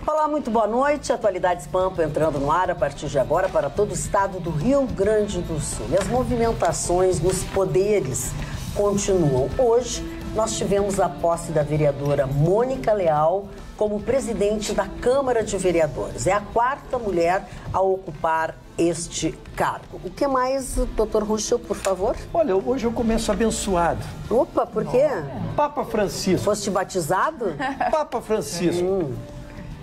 Olá, muito boa noite. Atualidades Pampa entrando no ar a partir de agora para todo o estado do Rio Grande do Sul. E as movimentações nos poderes continuam. Hoje, nós tivemos a posse da vereadora Mônica Leal como presidente da Câmara de Vereadores. É a quarta mulher a ocupar este cargo. O que mais, doutor Ruschel, por favor? Olha, hoje eu começo abençoado. Opa, por quê? Papa Francisco. Foste batizado? Papa Francisco.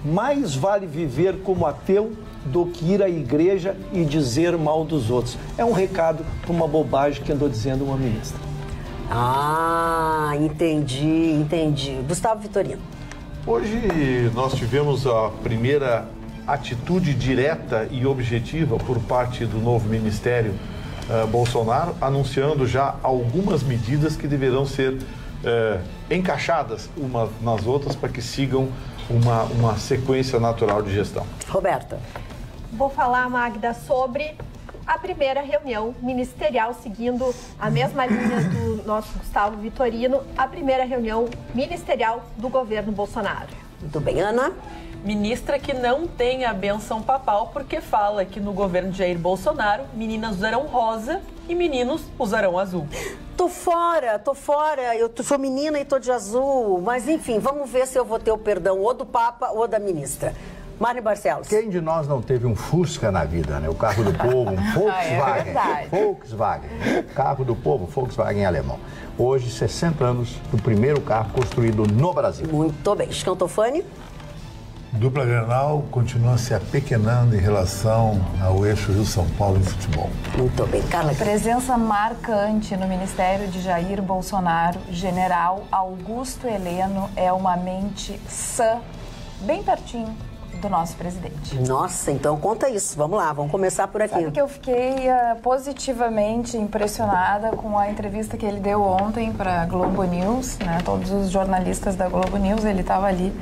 Mais vale viver como ateu do que ir à igreja e dizer mal dos outros. É um recado para uma bobagem que andou dizendo uma ministra. Ah, entendi. Gustavo Vitorino. Hoje nós tivemos a primeira atitude direta e objetiva por parte do novo Ministério Bolsonaro, anunciando já algumas medidas que deverão ser encaixadas umas nas outras para que sigam uma sequência natural de gestão. Roberta. Vou falar, Magda, sobre a primeira reunião ministerial, seguindo a mesma linha do nosso Gustavo Vitorino, a primeira reunião ministerial do governo Bolsonaro. Muito bem, Ana. Ministra que não tem a benção papal porque fala que no governo de Jair Bolsonaro meninas usarão rosa e meninos usarão azul. Tô fora. Eu sou menina e tô de azul. Mas enfim, vamos ver se eu vou ter o perdão ou do Papa ou da ministra. Mário Barcelos. Quem de nós não teve um Fusca na vida, né? O carro do povo, um Volkswagen. Volkswagen. Carro do povo, Volkswagen alemão. Hoje, 60 anos do primeiro carro construído no Brasil. Muito bem. Scantofani. Dupla Grenal continua se apequenando em relação ao eixo Rio-São Paulo em futebol. Muito bem. Carla. Presença marcante no ministério de Jair Bolsonaro. General Augusto Heleno é uma mente sã, bem pertinho do nosso presidente. Nossa, então conta isso. Vamos lá, vamos começar por aqui. Sabe que eu fiquei positivamente impressionada com a entrevista que ele deu ontem para a Globo News, né? Todos os jornalistas da Globo News, ele estava ali.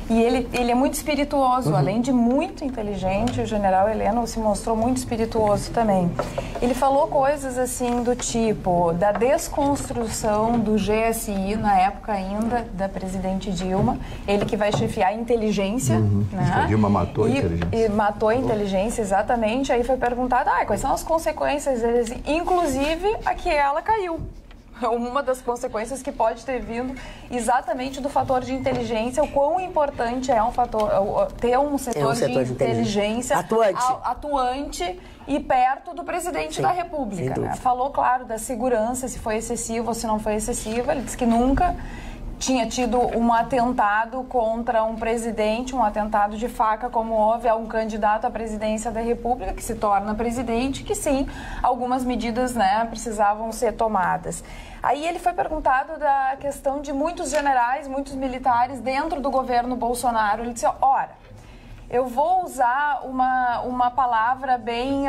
E ele é muito espirituoso, além de muito inteligente, o general Heleno se mostrou muito espirituoso também. Ele falou coisas assim do tipo da desconstrução do GSI, na época ainda da presidente Dilma, ele que vai chefiar a inteligência, né? A Dilma matou a inteligência. E matou a inteligência, exatamente. Aí foi perguntado, quais são as consequências, inclusive a que ela caiu. Uma das consequências que pode ter vindo exatamente do fator de inteligência, o quão importante é ter um setor de inteligência atuante e perto do presidente da República. Né? Falou, claro, da segurança, se foi excessivo ou se não foi excessivo. Ele disse que nunca tinha tido um atentado contra um presidente, um atentado de faca, como houve a um candidato à presidência da República, que se torna presidente, que sim, algumas medidas, né, precisavam ser tomadas. Aí ele foi perguntado da questão de muitos generais, muitos militares dentro do governo Bolsonaro. Ele disse, eu vou usar uma palavra bem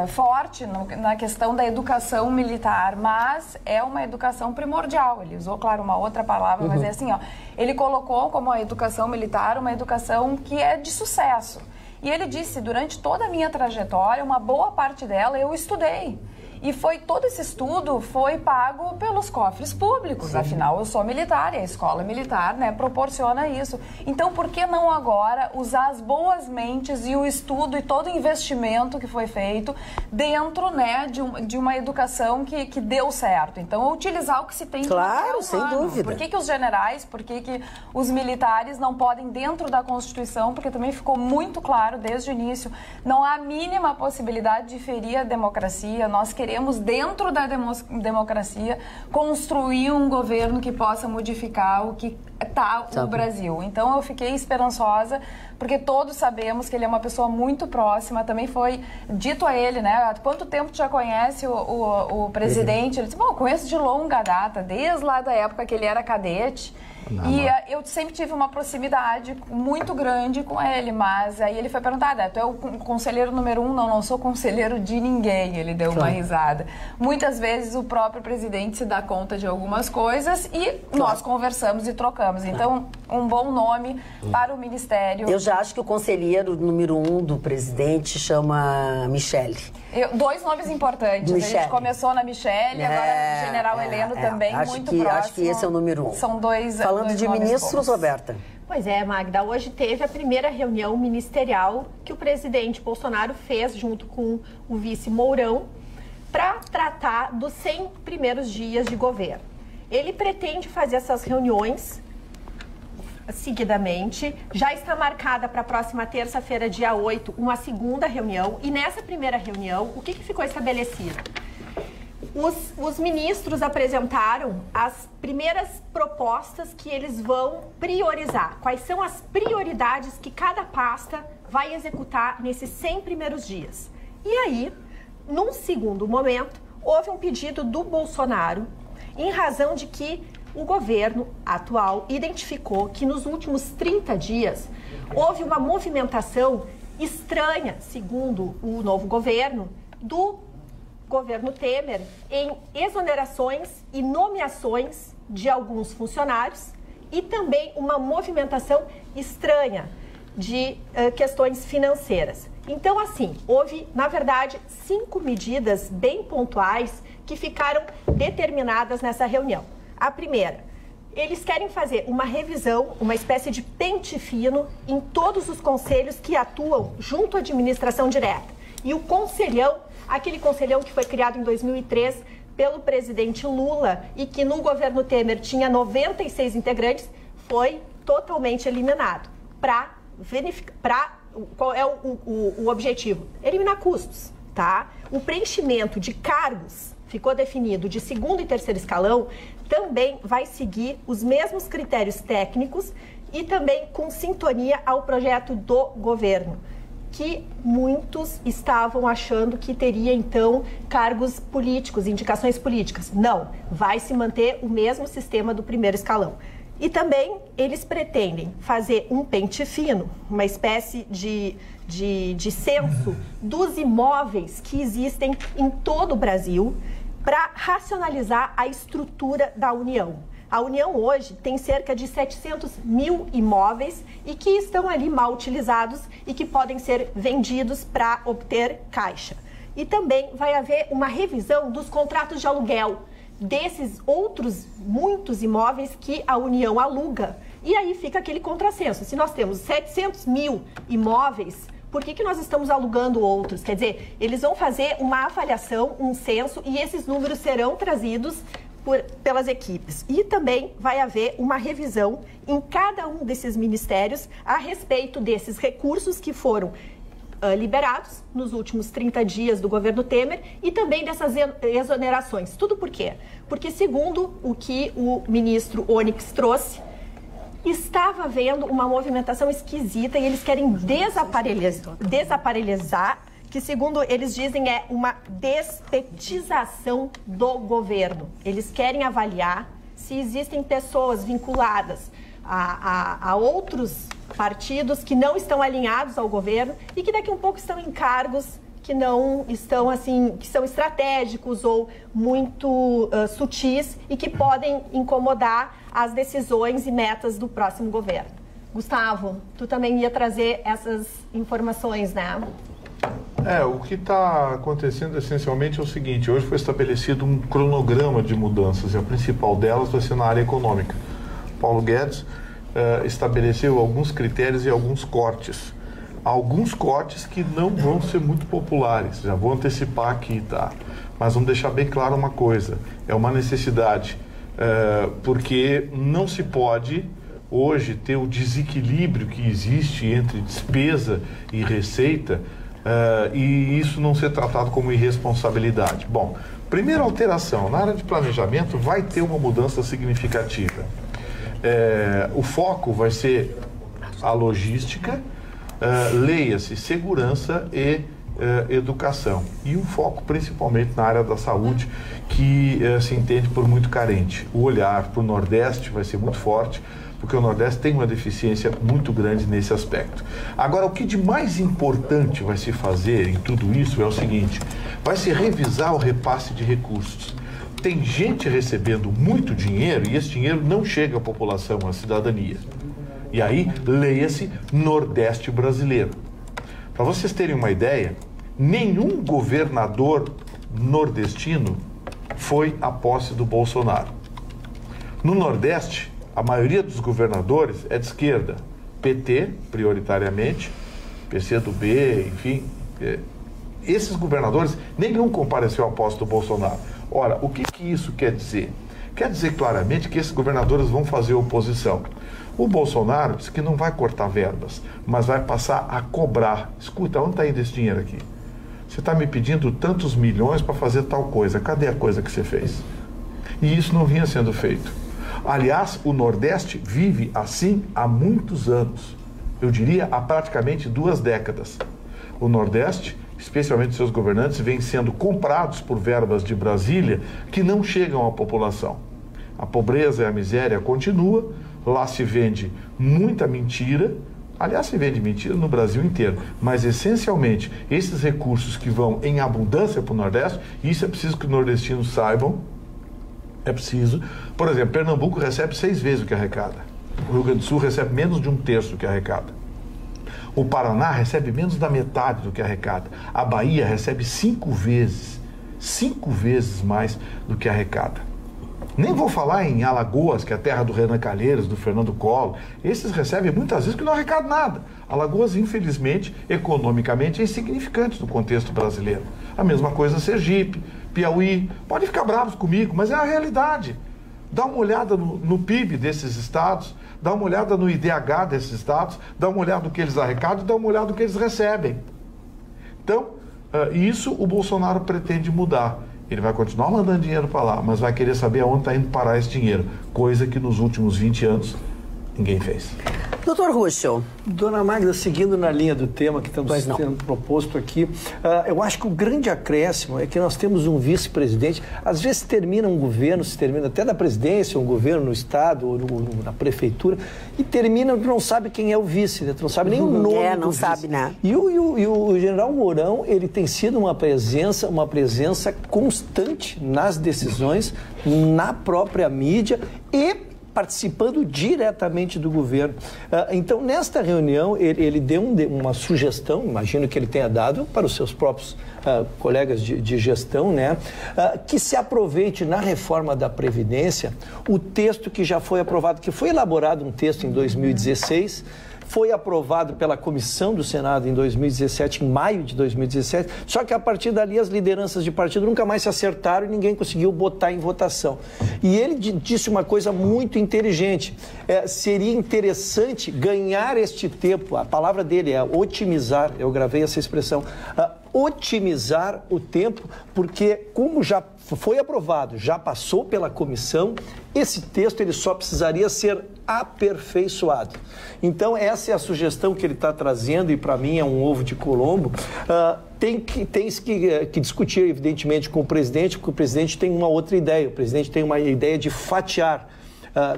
forte na questão da educação militar, mas é uma educação primordial. Ele usou, claro, uma outra palavra, mas é assim, ele colocou como a educação militar uma educação que é de sucesso. E ele disse, durante toda a minha trajetória, uma boa parte dela eu estudei. E todo esse estudo foi pago pelos cofres públicos. Sim. Afinal, eu sou militar e a escola militar, né, proporciona isso. Então, por que não agora usar as boas mentes e o estudo e todo o investimento que foi feito dentro, né, de uma educação que deu certo? Então, utilizar o que se tem de material humano. Sem dúvida. Por que os generais, por que os militares não podem, dentro da Constituição, porque também ficou muito claro desde o início, não há a mínima possibilidade de ferir a democracia. Nós queremos, dentro da democracia, construir um governo que possa modificar o que está o Brasil. Então, eu fiquei esperançosa, porque todos sabemos que ele é uma pessoa muito próxima. Também foi dito a ele, né? Há quanto tempo tu já conhece o presidente? Ele disse, bom, eu conheço de longa data, desde lá da época que ele era cadete. Eu sempre tive uma proximidade muito grande com ele, mas aí ele foi perguntado, tu é o conselheiro número 1? Não sou conselheiro de ninguém, ele deu uma risada. Muitas vezes o próprio presidente se dá conta de algumas coisas e nós conversamos e trocamos. Então, um bom nome para o ministério. Eu já acho que o conselheiro número 1 do presidente chama Michele. Dois nomes importantes. Michele. A gente começou na Michele, agora o general Heleno também, muito próximo. Acho que esse é o número 1. São dois Falando de ministros, Roberta. Pois é, Magda, hoje teve a primeira reunião ministerial que o presidente Bolsonaro fez junto com o vice Mourão para tratar dos 100 primeiros dias de governo. Ele pretende fazer essas reuniões seguidamente. Já está marcada para a próxima terça-feira, dia 8, uma segunda reunião. E nessa primeira reunião, o que ficou estabelecido? Os ministros apresentaram as primeiras propostas que eles vão priorizar. Quais são as prioridades que cada pasta vai executar nesses 100 primeiros dias. E aí, num segundo momento, houve um pedido do Bolsonaro, em razão de que o governo atual identificou que nos últimos 30 dias houve uma movimentação estranha, segundo o novo governo, do governo Temer em exonerações e nomeações de alguns funcionários e também uma movimentação estranha de questões financeiras. Então, assim, houve, na verdade, 5 medidas bem pontuais que ficaram determinadas nessa reunião. A primeira, eles querem fazer uma revisão, uma espécie de pente fino em todos os conselhos que atuam junto à administração direta. E o conselhão, aquele conselhão que foi criado em 2003 pelo presidente Lula e que no governo Temer tinha 96 integrantes, foi totalmente eliminado. Qual é o objetivo? Eliminar custos, tá? O preenchimento de cargos ficou definido de segundo e terceiro escalão, também vai seguir os mesmos critérios técnicos e também com sintonia ao projeto do governo, que muitos estavam achando que teria, então, cargos políticos, indicações políticas. Não, vai se manter o mesmo sistema do primeiro escalão. E também eles pretendem fazer um pente fino, uma espécie de censo dos imóveis que existem em todo o Brasil para racionalizar a estrutura da União. A União hoje tem cerca de 700 mil imóveis e que estão ali mal utilizados e que podem ser vendidos para obter caixa. E também vai haver uma revisão dos contratos de aluguel desses outros muitos imóveis que a União aluga. E aí fica aquele contrassenso. Se nós temos 700 mil imóveis, por que nós estamos alugando outros? Quer dizer, eles vão fazer uma avaliação, um censo, e esses números serão trazidos pelas equipes. E também vai haver uma revisão em cada um desses ministérios a respeito desses recursos que foram liberados nos últimos 30 dias do governo Temer e também dessas exonerações. Tudo por quê? Porque, segundo o que o ministro Onyx trouxe, estava havendo uma movimentação esquisita e eles querem desaparelhar, que, segundo eles dizem, é uma despetização do governo. Eles querem avaliar se existem pessoas vinculadas a outros partidos que não estão alinhados ao governo e que daqui a um pouco estão em cargos que não estão, assim, que são estratégicos ou muito sutis e que podem incomodar as decisões e metas do próximo governo. Gustavo, tu também ia trazer essas informações, né? O que está acontecendo essencialmente é o seguinte: hoje foi estabelecido um cronograma de mudanças e a principal delas vai ser na área econômica. Paulo Guedes estabeleceu alguns critérios e alguns cortes. Alguns cortes que não vão ser muito populares, já vou antecipar aqui, tá? Mas vamos deixar bem claro uma coisa: é uma necessidade, porque não se pode hoje ter o desequilíbrio que existe entre despesa e receita e isso não ser tratado como irresponsabilidade. Bom, primeira alteração, na área de planejamento vai ter uma mudança significativa. O foco vai ser a logística, leia-se segurança e educação. E um foco principalmente na área da saúde, que se entende por muito carente. O olhar para o Nordeste vai ser muito forte, porque o Nordeste tem uma deficiência muito grande nesse aspecto. Agora, o que de mais importante vai se fazer em tudo isso é o seguinte: vai se revisar o repasse de recursos. Tem gente recebendo muito dinheiro e esse dinheiro não chega à população, à cidadania. E aí, leia-se Nordeste brasileiro. Para vocês terem uma ideia, nenhum governador nordestino foi à posse do Bolsonaro. No Nordeste, a maioria dos governadores é de esquerda, PT, prioritariamente, PCdoB, enfim. Esses governadores, nenhum compareceu à posse do Bolsonaro. Ora, o que isso quer dizer? Quer dizer claramente que esses governadores vão fazer oposição. O Bolsonaro disse que não vai cortar verbas, mas vai passar a cobrar. Escuta, onde está indo esse dinheiro aqui? Você está me pedindo tantos milhões para fazer tal coisa. Cadê a coisa que você fez? E isso não vinha sendo feito. Aliás, o Nordeste vive assim há muitos anos. Eu diria há praticamente 2 décadas. O Nordeste, especialmente seus governantes, vêm sendo comprados por verbas de Brasília que não chegam à população. A pobreza e a miséria continua, lá se vende muita mentira, aliás, se vende mentira no Brasil inteiro, mas essencialmente esses recursos que vão em abundância para o Nordeste, isso é preciso que os nordestinos saibam, é preciso. Por exemplo, Pernambuco recebe 6 vezes o que arrecada, o Rio Grande do Sul recebe menos de 1/3 do que arrecada. O Paraná recebe menos da metade do que arrecada. A Bahia recebe 5 vezes mais do que arrecada. Nem vou falar em Alagoas, que é a terra do Renan Calheiros, do Fernando Collor. Esses recebem muitas vezes que não arrecadam nada. Alagoas, infelizmente, economicamente, é insignificante no contexto brasileiro. A mesma coisa Sergipe, Piauí. Podem ficar bravos comigo, mas é a realidade. Dá uma olhada no PIB desses estados, dá uma olhada no IDH desses estados, dá uma olhada no que eles arrecadam e dá uma olhada no que eles recebem. Então, isso o Bolsonaro pretende mudar. Ele vai continuar mandando dinheiro para lá, mas vai querer saber aonde está indo parar esse dinheiro, coisa que nos últimos 20 anos ninguém fez. Doutor Ruschel. Dona Magda, seguindo na linha do tema que estamos sendo proposto aqui, eu acho que o grande acréscimo é que nós temos um vice-presidente, às vezes termina um governo, se termina até da presidência, um governo no estado ou na prefeitura, e termina, não sabe quem é o vice, né? Tu não sabe nem o nome não do sabe, vice. né? E o general Mourão, ele tem sido uma presença constante nas decisões, na própria mídia e participando diretamente do governo. Então, nesta reunião, ele deu uma sugestão, imagino que ele tenha dado para os seus próprios colegas de gestão, né, que se aproveite na reforma da Previdência o texto que já foi aprovado, que foi elaborado um texto em 2016, foi aprovado pela comissão do Senado em 2017, em maio de 2017, só que a partir dali as lideranças de partido nunca mais se acertaram e ninguém conseguiu botar em votação. E ele disse uma coisa muito inteligente, seria interessante ganhar este tempo, a palavra dele é otimizar, eu gravei essa expressão, otimizar o tempo, porque como já foi aprovado, já passou pela comissão, esse texto ele só precisaria ser aperfeiçoado. Então essa é a sugestão que ele está trazendo e para mim é um ovo de Colombo. Tem que discutir evidentemente com o presidente, porque o presidente tem uma outra ideia, o presidente tem uma ideia de fatiar.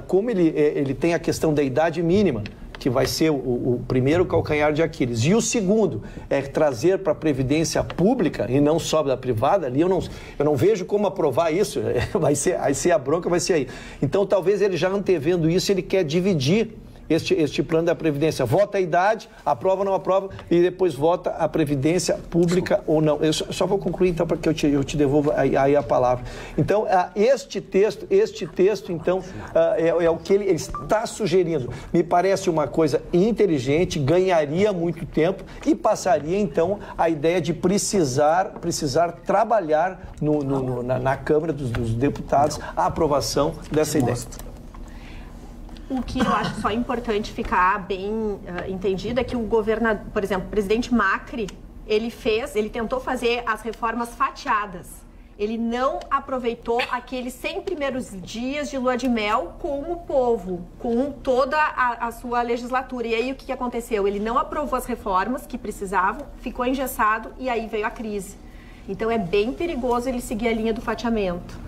Como ele tem a questão da idade mínima, que vai ser o primeiro calcanhar de Aquiles. E o segundo é trazer para a Previdência Pública, e não só da privada, ali eu não vejo como aprovar isso, vai ser a bronca, vai ser aí. Então, talvez ele já antevendo isso, ele quer dividir este plano da Previdência. Vota a idade, aprova ou não aprova, e depois vota a Previdência Pública ou não. Eu só vou concluir, então, para que eu te devolva aí a palavra. Então, este texto, então, é o que ele está sugerindo. Me parece uma coisa inteligente, ganharia muito tempo e passaria, então, a ideia de precisar trabalhar na Câmara dos Deputados a aprovação dessa ideia. O que eu acho só importante ficar bem entendido é que o governador, por exemplo, o presidente Macri, ele tentou fazer as reformas fatiadas. Ele não aproveitou aqueles 100 primeiros dias de lua de mel com o povo, com toda a sua legislatura. E aí o que aconteceu? Ele não aprovou as reformas que precisavam, ficou engessado e aí veio a crise. Então é bem perigoso ele seguir a linha do fatiamento.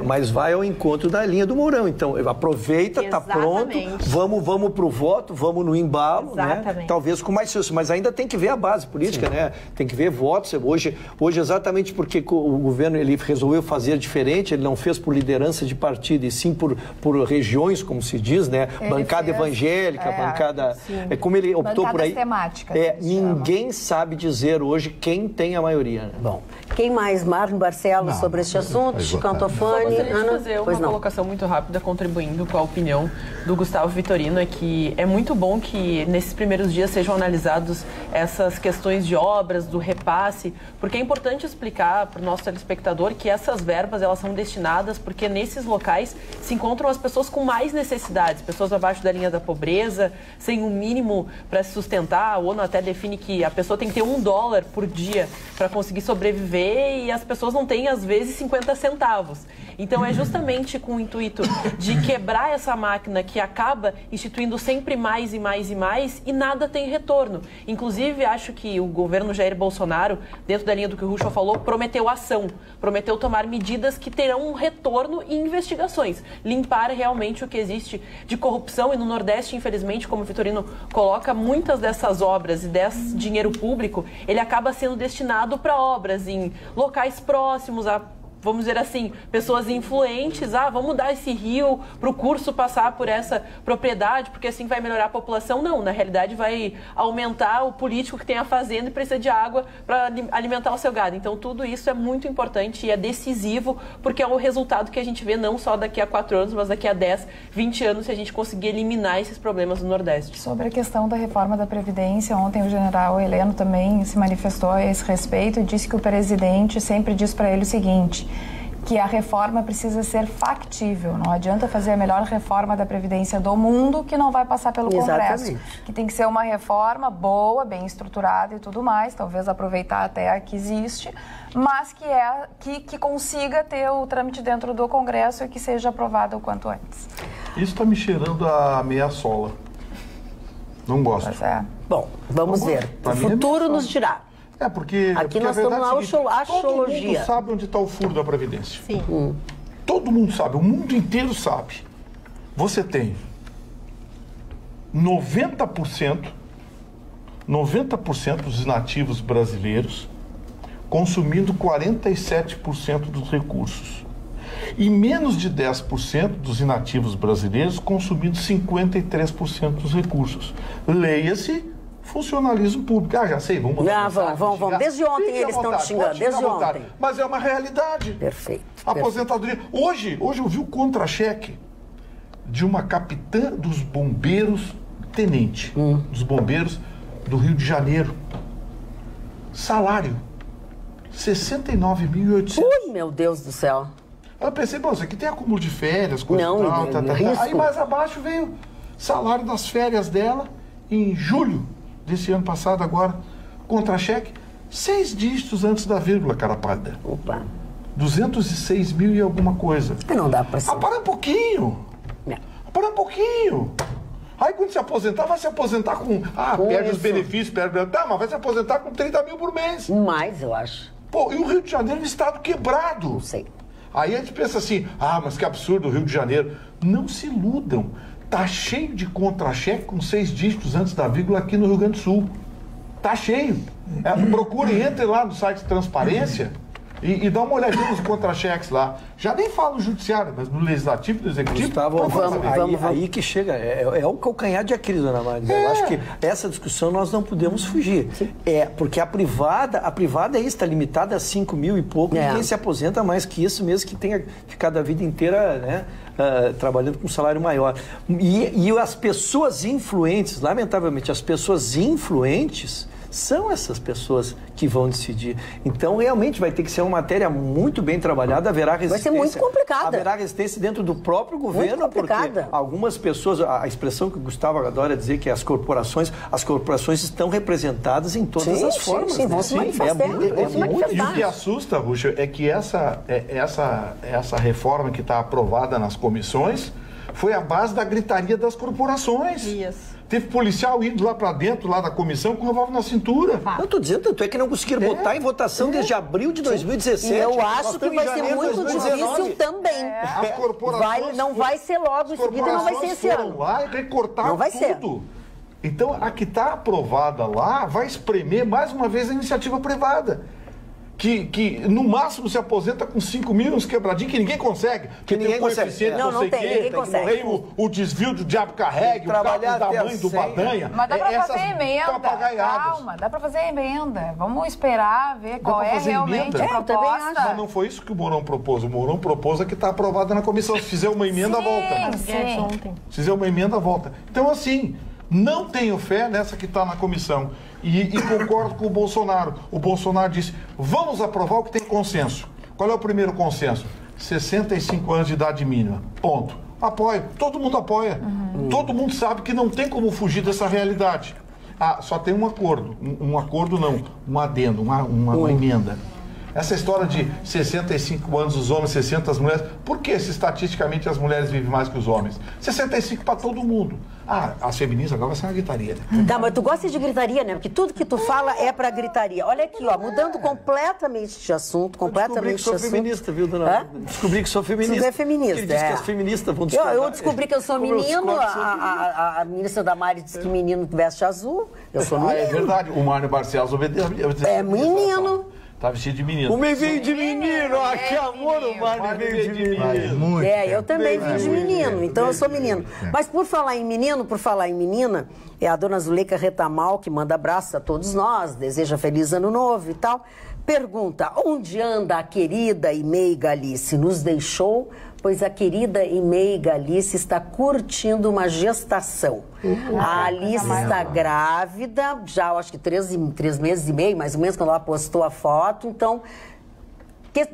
Mas vai ao encontro da linha do Mourão. Então, aproveita, está pronto, vamos para o voto, vamos no embalo, né? Talvez com mais isso, mas ainda tem que ver a base política, né? Tem que ver votos. Hoje exatamente porque o governo ele resolveu fazer diferente, ele não fez por liderança de partido, e sim por regiões, como se diz, né? Bancada evangélica, bancada... como ele optou por aí. Temáticas, ninguém sabe dizer hoje quem tem a maioria. Né? Bom, Quem mais? Marlon Barcelos sobre este assunto? Cantofani? Eu gostaria de fazer uma colocação muito rápida, contribuindo com a opinião do Gustavo Vitorino, é que é muito bom que nesses primeiros dias sejam analisados essas questões de obras, do repasse, porque é importante explicar para o nosso telespectador que essas verbas elas são destinadas porque nesses locais se encontram as pessoas com mais necessidades, pessoas abaixo da linha da pobreza, sem um mínimo para se sustentar. A ONU até define que a pessoa tem que ter $1 por dia para conseguir sobreviver e as pessoas não têm, às vezes, 50 centavos. Então, é justamente com o intuito de quebrar essa máquina que acaba instituindo sempre mais e mais e mais e nada tem retorno. Inclusive, acho que o governo Jair Bolsonaro, dentro da linha do que o Ruschel falou, prometeu ação, prometeu tomar medidas que terão um retorno e investigações, limpar realmente o que existe de corrupção. E no Nordeste, infelizmente, como o Vitorino coloca, muitas dessas obras e desse dinheiro público, ele acaba sendo destinado para obras em locais próximos a, vamos dizer assim, pessoas influentes. Vamos dar esse rio para o curso passar por essa propriedade, porque assim vai melhorar a população. Não, na realidade vai aumentar o político que tem a fazenda e precisa de água para alimentar o seu gado. Então tudo isso é muito importante e é decisivo, porque é o resultado que a gente vê não só daqui a 4 anos, mas daqui a 10, 20 anos, se a gente conseguir eliminar esses problemas do Nordeste. Sobre a questão da reforma da Previdência, ontem o general Heleno também se manifestou a esse respeito e disse que o presidente sempre diz para ele o seguinte, que a reforma precisa ser factível. Não adianta fazer a melhor reforma da Previdência do mundo que não vai passar pelo Congresso. Que tem que ser uma reforma boa, bem estruturada e tudo mais, talvez aproveitar até a que existe, mas que consiga ter o trâmite dentro do Congresso e que seja aprovada o quanto antes. Isso está me cheirando a meia sola. Não gosto. Pois é. Bom, vamos ver. O futuro nos dirá. Porque aqui nós estamos na axiologia. Todo mundo sabe onde está o furo da Previdência. Sim. Todo mundo sabe, o mundo inteiro sabe. Você tem 90% dos nativos brasileiros consumindo 47% dos recursos. E menos de 10% dos inativos brasileiros consumindo 53% dos recursos. Leia-se funcionalismo público. Já sei, vamos lá. Vamos. Desde ontem eles estão xingando, desde ontem. Mas é uma realidade. Perfeito. Aposentadoria. Hoje eu vi o contra-cheque de uma capitã dos bombeiros, tenente, dos bombeiros do Rio de Janeiro. Salário, 69.800. Ui, meu Deus do céu. Eu pensei, isso aqui tem acúmulo de férias, coisa não, tal. Aí mais abaixo veio salário das férias dela em julho desse ano passado, agora, contra-cheque, 6 dígitos antes da vírgula, cara pálida. Opa. 206 mil e alguma coisa. Não dá pra ser. Para um pouquinho. Para um pouquinho. Aí quando se aposentar, vai se aposentar com... perde os benefícios, mas vai se aposentar com 30 mil por mês. Mais, eu acho. E o Rio de Janeiro é um estado quebrado. Não sei. Aí a gente pensa assim, mas que absurdo o Rio de Janeiro. Não se iludam. Tá cheio de contra-cheque com 6 dígitos antes da vírgula aqui no Rio Grande do Sul. Tá cheio. Procurem, entrem lá no site de Transparência e dá uma olhadinha nos contra-cheques lá. Já nem falo no judiciário, mas no legislativo e no executivo. Gustavo, aí que chega, é o calcanhar de Aquiles, dona Magda. Eu acho que essa discussão nós não podemos fugir. Porque a privada é isso, está limitada a 5 mil e pouco, ninguém se aposenta mais que isso, mesmo que tenha ficado a vida inteira, né? Trabalhando com um salário maior. E as pessoas influentes, lamentavelmente, as pessoas influentes são essas pessoas que vão decidir. Então, realmente, vai ter que ser uma matéria muito bem trabalhada, haverá resistência. Vai ser muito complicada. Haverá resistência dentro do próprio governo, porque algumas pessoas, a expressão que o Gustavo adora dizer que as corporações estão representadas em todas as formas. Sim, vão se manifestar. E o que assusta, Ruschel, é que essa reforma que está aprovada nas comissões foi a base da gritaria das corporações. Teve policial indo lá para dentro, lá da comissão, com o revólver na cintura. Eu estou dizendo, tanto é que não conseguiram botar em votação desde abril de 2017. E eu acho que vai ser muito difícil também. As corporações... Não vai ser logo em seguida, não vai ser esse ano. Lá e recortaram tudo. Ser. Então, a que está aprovada lá vai espremer mais uma vez a iniciativa privada. que no máximo se aposenta com 5 mil, uns quebradinhos que ninguém consegue. Que ninguém consegue. Não tem, ninguém consegue. Tem o desvio do diabo carregue, o cálculo da mãe do Badanha. Mas dá pra fazer emenda. Calma, dá pra fazer emenda. Vamos esperar, ver qual é realmente a proposta. Mas não foi isso que o Mourão propôs. O Mourão propôs a que está aprovada na comissão. Se fizer uma emenda, volta. Sim. Se fizer uma emenda, volta. Então, assim, não tenho fé nessa que está na comissão. E concordo com o Bolsonaro. O Bolsonaro disse, vamos aprovar o que tem consenso. Qual é o primeiro consenso? 65 anos de idade mínima. Ponto. Apoio. Todo mundo apoia. Todo mundo sabe que não tem como fugir dessa realidade. Só tem um acordo. Um acordo não. Um adendo, uma emenda. Essa história de 65 anos os homens, 60 as mulheres. Por que se estatisticamente as mulheres vivem mais que os homens? 65 para todo mundo. As feministas agora vai ser uma gritaria. Né? Tá, mas tu gosta de gritaria, né? Porque tudo que tu fala é pra gritaria. Olha aqui, ó, mudando completamente de assunto, Descobri que sou feminista, viu, dona? Descobri que sou feminista. Tu é feminista, Ele disse que as feministas vão discordar. Eu descobri que eu sou menino, a ministra Damares disse que menino veste azul, eu sou menino. É verdade, o Mário Barcelos obedece. É menino. Tá vestido de menino. O meio veio de menino, que amor, o Mário veio de menino. Eu também vim de menino, então eu sou menino. Mas por falar em menino, por falar em menina, é a dona Zuleika Retamal, que manda abraço a todos nós, deseja feliz ano novo e tal. Pergunta, onde anda a querida Imei Galice? Nos deixou, pois a querida Imei Galice está curtindo uma gestação. A Alice está grávida, já acho que 3 meses e meio, mais ou menos, quando ela postou a foto. Então,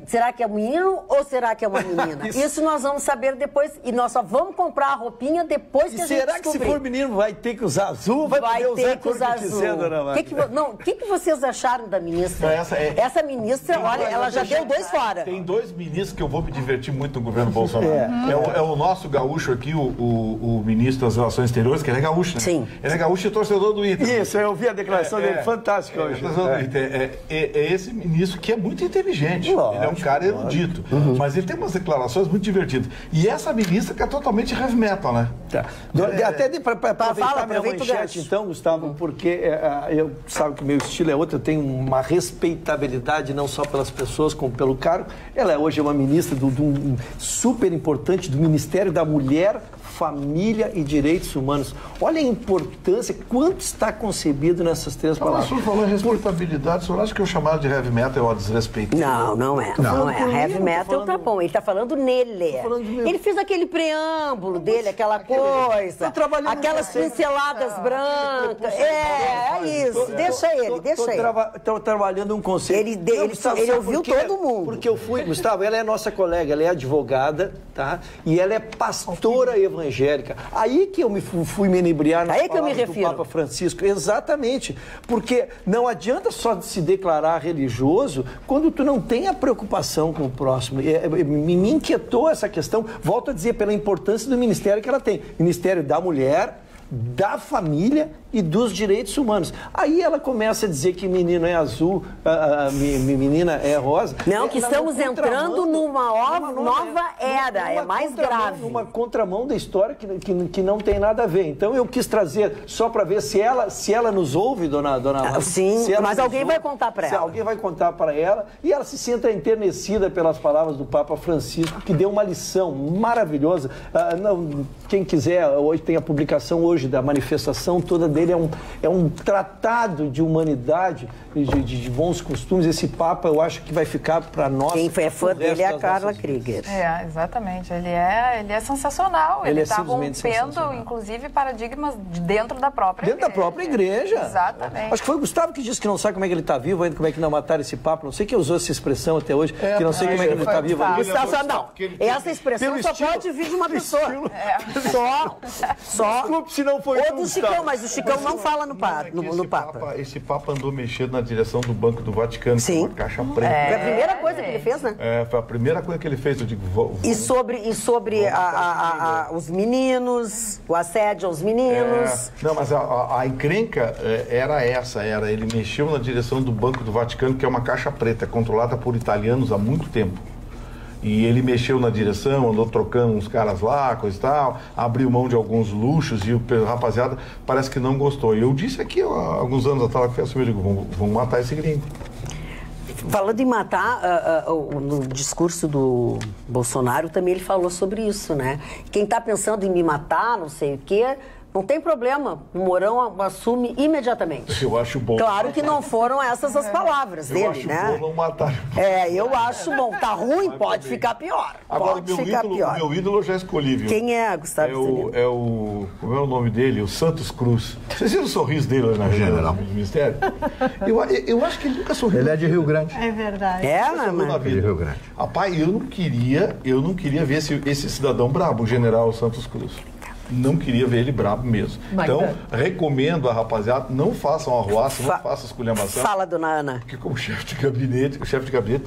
será que é um menino ou será que é uma menina? Isso nós vamos saber depois. E nós só vamos comprar a roupinha depois que a gente descobrir. Será que se for menino vai ter que usar azul? Vai ter que usar azul. O que vocês acharam da ministra? Essa ministra, olha, ela já deu 2 fora. Tem 2 ministros que eu vou me divertir muito no governo Bolsonaro. É o nosso gaúcho aqui, o ministro das Relações Exteriores, que ele é gaúcho, né? Sim. Ele é gaúcho e torcedor do Inter. Isso, eu ouvi a declaração dele, fantástica hoje. É esse ministro que é muito inteligente. Ele é um cara erudito, mas ele tem umas declarações muito divertidas. E essa ministra que é totalmente heavy metal, né? Tá. Até para aproveitar minha manchete, então, Gustavo, porque eu sabe que o meu estilo é outro, eu tenho uma respeitabilidade não só pelas pessoas, como pelo cargo. Ela hoje é uma ministra super importante do Ministério da Mulher, Família e Direitos Humanos. Olha a importância, quanto está concebido nessas 3 palavras. O senhor falou em respeitabilidade, o senhor acha que eu chamar de heavy metal é uma desrespeito? Não é. Heavy metal tá bom, ele tá falando nele. Ele fez aquele preâmbulo dele, aquela coisa, aquelas pinceladas brancas. É isso, deixa ele. Estou trabalhando um conceito. Ele ouviu todo mundo. Porque eu fui, Gustavo, ela é nossa colega, ela é advogada, tá? E ela é pastora evangélica. Aí que eu fui me inebriar nas palavras do Papa Francisco. Exatamente. Porque não adianta só se declarar religioso quando tu não tem a preocupação com o próximo. Me inquietou essa questão, volto a dizer, pela importância do ministério que ela tem. Ministério da Mulher, da Família e dos Direitos Humanos. Aí ela começa a dizer que menino é azul, menina é rosa. Não, que estamos entrando numa nova era, é mais grave. Uma contramão da história que não tem nada a ver. Então eu quis trazer só para ver se ela nos ouve, dona sim, mas alguém vai contar para ela. Alguém vai contar para ela e ela se senta enternecida pelas palavras do Papa Francisco, que deu uma lição maravilhosa. Quem quiser, hoje tem a publicação hoje da manifestação toda dele, é um tratado de humanidade, de bons costumes. Esse Papa, eu acho que vai ficar para nós. Quem é fã dele é a Carla Krieger. Exatamente. Ele é sensacional. Ele está rompendo, inclusive, paradigmas dentro da própria igreja. Dentro da própria igreja. Exatamente. Acho que foi o Gustavo que disse que não sabe como é que ele está vivo ainda, como é que não mataram esse Papa. Não sei quem usou essa expressão até hoje, que não sei como é que ele está vivo ainda. Não, essa expressão só pode vir de uma pessoa. Só. Desculpe se não foi ou do Chicão, mas o Chicão não fala no Papa. Esse Papa andou mexendo na direção do Banco do Vaticano, sim, com uma caixa preta. Foi a primeira coisa que ele fez, né? Foi a primeira coisa que ele fez, eu digo... E sobre os meninos, o assédio aos meninos... Não, mas a encrenca era ele mexeu na direção do Banco do Vaticano, que é uma caixa preta, controlada por italianos há muito tempo. E ele mexeu na direção, andou trocando uns caras lá, coisa e tal, abriu mão de alguns luxos e o rapaziada parece que não gostou. E eu disse aqui, alguns anos atrás, que eu digo, vamos matar esse gringo. Falando em matar, no discurso do Bolsonaro também ele falou sobre isso, né? Quem está pensando em me matar, não sei o quê, não tem problema. O Mourão assume imediatamente. Eu acho bom. Claro que não foram essas as palavras dele, acho né? bom não matar. Eu acho bom. Tá ruim, pode ficar pior. Agora, meu ídolo eu já escolhi, viu? Quem é, Gustavo? Como é o nome dele? O Santos Cruz. Vocês viram o sorriso dele na general do Ministério? Eu acho que ele nunca sorriu. Ele é de Rio Grande. É verdade. Na vida. De Rio Grande. Rapaz, eu não queria ver esse cidadão brabo, o general Santos Cruz. Não queria ver ele brabo mesmo. Então, recomendo a rapaziada, não façam arruaça, não façam esculhambação. Fala, dona Ana. Porque como chefe de gabinete,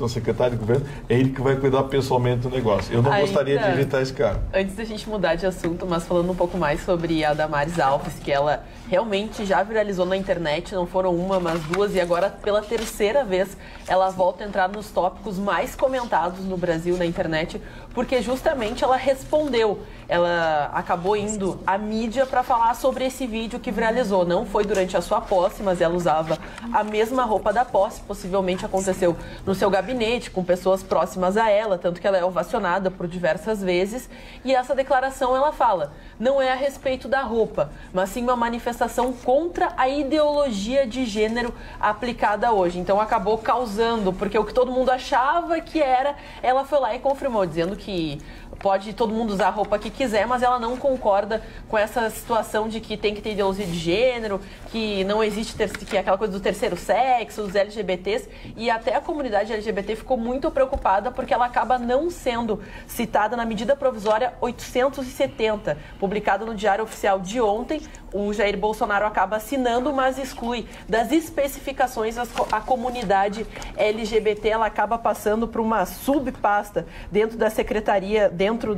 o secretário de governo, é ele que vai cuidar pessoalmente do negócio. Eu não gostaria de irritar esse cara. Antes da gente mudar de assunto, mas falando um pouco mais sobre a Damares Alves, que ela realmente já viralizou na internet, não foram uma, mas duas, e agora pela terceira vez ela volta a entrar nos tópicos mais comentados no Brasil, na internet, porque justamente ela respondeu. Ela acabou indo à mídia para falar sobre esse vídeo que viralizou. Não foi durante a sua posse, mas ela usava a mesma roupa da posse. Possivelmente aconteceu no seu gabinete, com pessoas próximas a ela, tanto que ela é ovacionada por diversas vezes. E essa declaração, ela fala, não é a respeito da roupa, mas sim uma manifestação contra a ideologia de gênero aplicada hoje. Então acabou causando, porque o que todo mundo achava que era, ela foi lá e confirmou, dizendo que pode todo mundo usar a roupa que quiser, mas ela não concorda com essa situação de que tem que ter ideologia de gênero, que não existe, que é aquela coisa do terceiro sexo, dos LGBTs, e até a comunidade LGBT ficou muito preocupada porque ela acaba não sendo citada na medida provisória 870, publicada no Diário Oficial de ontem. O Jair Bolsonaro acaba assinando, mas exclui das especificações a comunidade LGBT. Ela acaba passando por uma subpasta dentro da secretaria, dentro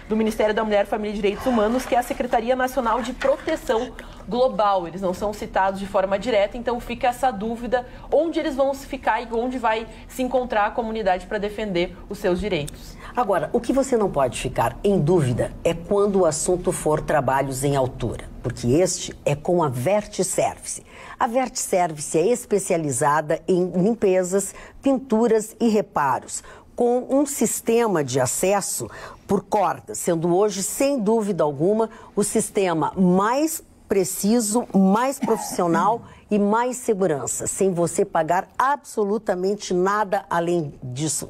do Ministério da Mulher, Família e Direitos Humanos, que é a Secretaria Nacional de Proteção Global. Eles não são citados de forma direta, então fica essa dúvida onde eles vão ficar e onde vai se encontrar a comunidade para defender os seus direitos. Agora, o que você não pode ficar em dúvida é quando o assunto for trabalhos em altura, porque este é com a VertiService. A VertiService é especializada em limpezas, pinturas e reparos, com um sistema de acesso por corda, sendo hoje, sem dúvida alguma, o sistema mais preciso, mais profissional e mais segurança, sem você pagar absolutamente nada além disso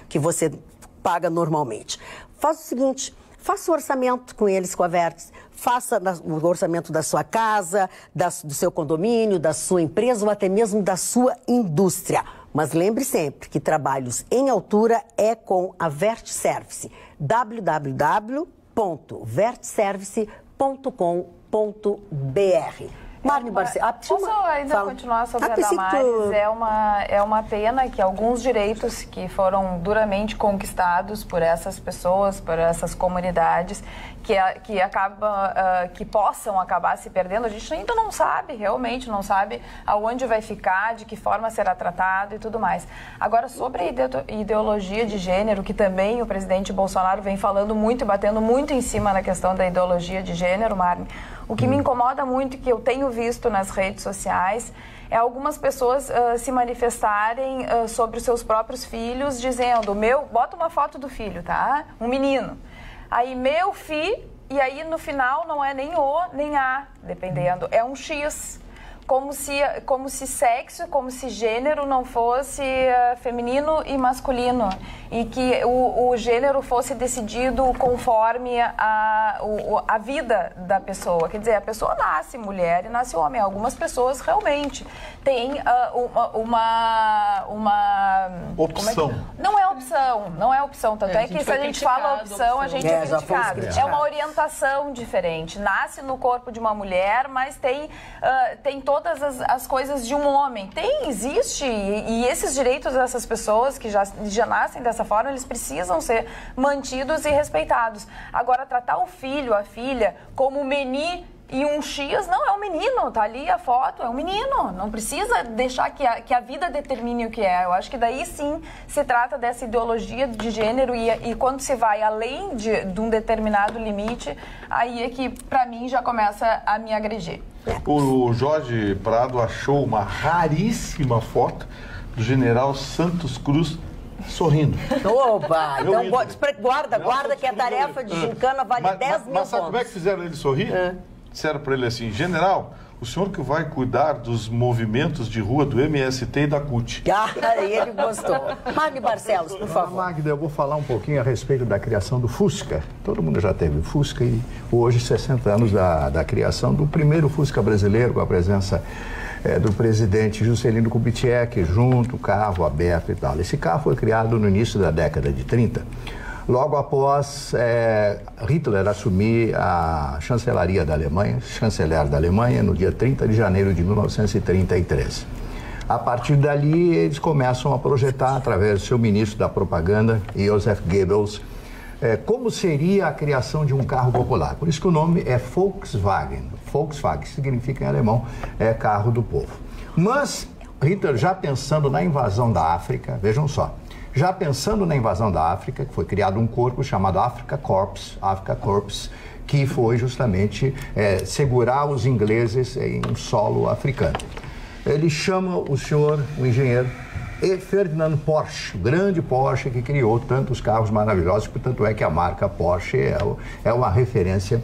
que você paga normalmente. Faça o seguinte, faça o orçamento com eles, com a Vertis. Faça o orçamento da sua casa, do seu condomínio, da sua empresa ou até mesmo da sua indústria. Mas lembre sempre que trabalhos em altura é com a VertiService. www.vertiservice.com.br. Marne Barcelos. Posso ainda continuar sobre a Damares? É uma pena que alguns direitos que foram duramente conquistados por essas pessoas, por essas comunidades, que possam acabar se perdendo. A gente ainda não sabe, realmente não sabe aonde vai ficar, de que forma será tratado e tudo mais. Agora, sobre a ideologia de gênero, que também o presidente Bolsonaro vem falando muito e batendo muito em cima na questão da ideologia de gênero, Marne, o que me incomoda muito, que eu tenho visto nas redes sociais, é algumas pessoas se manifestarem sobre os seus próprios filhos, dizendo, bota uma foto do filho, tá? Um menino. Aí, meu filho, e aí no final não é nem O, nem A, dependendo, é um X. Como se sexo, como se gênero não fosse feminino e masculino. E que o gênero fosse decidido conforme a vida da pessoa. Quer dizer, a pessoa nasce mulher e nasce homem. Algumas pessoas realmente têm uma opção. Não é opção. Tanto é que se a gente fala opção, a gente é criticado. É uma orientação diferente. Nasce no corpo de uma mulher, mas tem todas as coisas de um homem. Existe, e esses direitos dessas pessoas que já nascem dessa forma, eles precisam ser mantidos e respeitados. Agora, tratar o filho, a filha, como meni e um X, não, é um menino, tá ali a foto, é um menino. Não precisa deixar que a vida determine o que é. Eu acho que daí sim se trata dessa ideologia de gênero e quando se vai além de um determinado limite, aí é que, pra mim, já começa a me agredir. O Jorge Prado achou uma raríssima foto do general Santos Cruz sorrindo. Opa! Então guarda que a tarefa de gincana vale 10 mil pontos. Mas sabe como é que fizeram ele sorrir? Disseram para ele assim, general, o senhor que vai cuidar dos movimentos de rua do MST e da CUT. Ele gostou. Magno Barcelos, por favor. Magda, eu vou falar um pouquinho a respeito da criação do Fusca. Todo mundo já teve Fusca e hoje 60 anos da criação do primeiro Fusca brasileiro, com a presença do presidente Juscelino Kubitschek, junto, carro aberto e tal. Esse carro foi criado no início da década de 30, logo após Hitler assumir a chancelaria da Alemanha, chanceler da Alemanha, no dia 30 de janeiro de 1933. A partir dali, eles começam a projetar, através do seu ministro da propaganda, Joseph Goebbels, como seria a criação de um carro popular. Por isso que o nome é Volkswagen. Volkswagen significa em alemão carro do povo. Mas Hitler, já pensando na invasão da África, vejam só, já pensando na invasão da África, foi criado um corpo chamado Afrika Korps, que foi justamente segurar os ingleses em um solo africano. Ele chama o engenheiro Ferdinand Porsche, o grande Porsche que criou tantos carros maravilhosos, portanto é que a marca Porsche é uma referência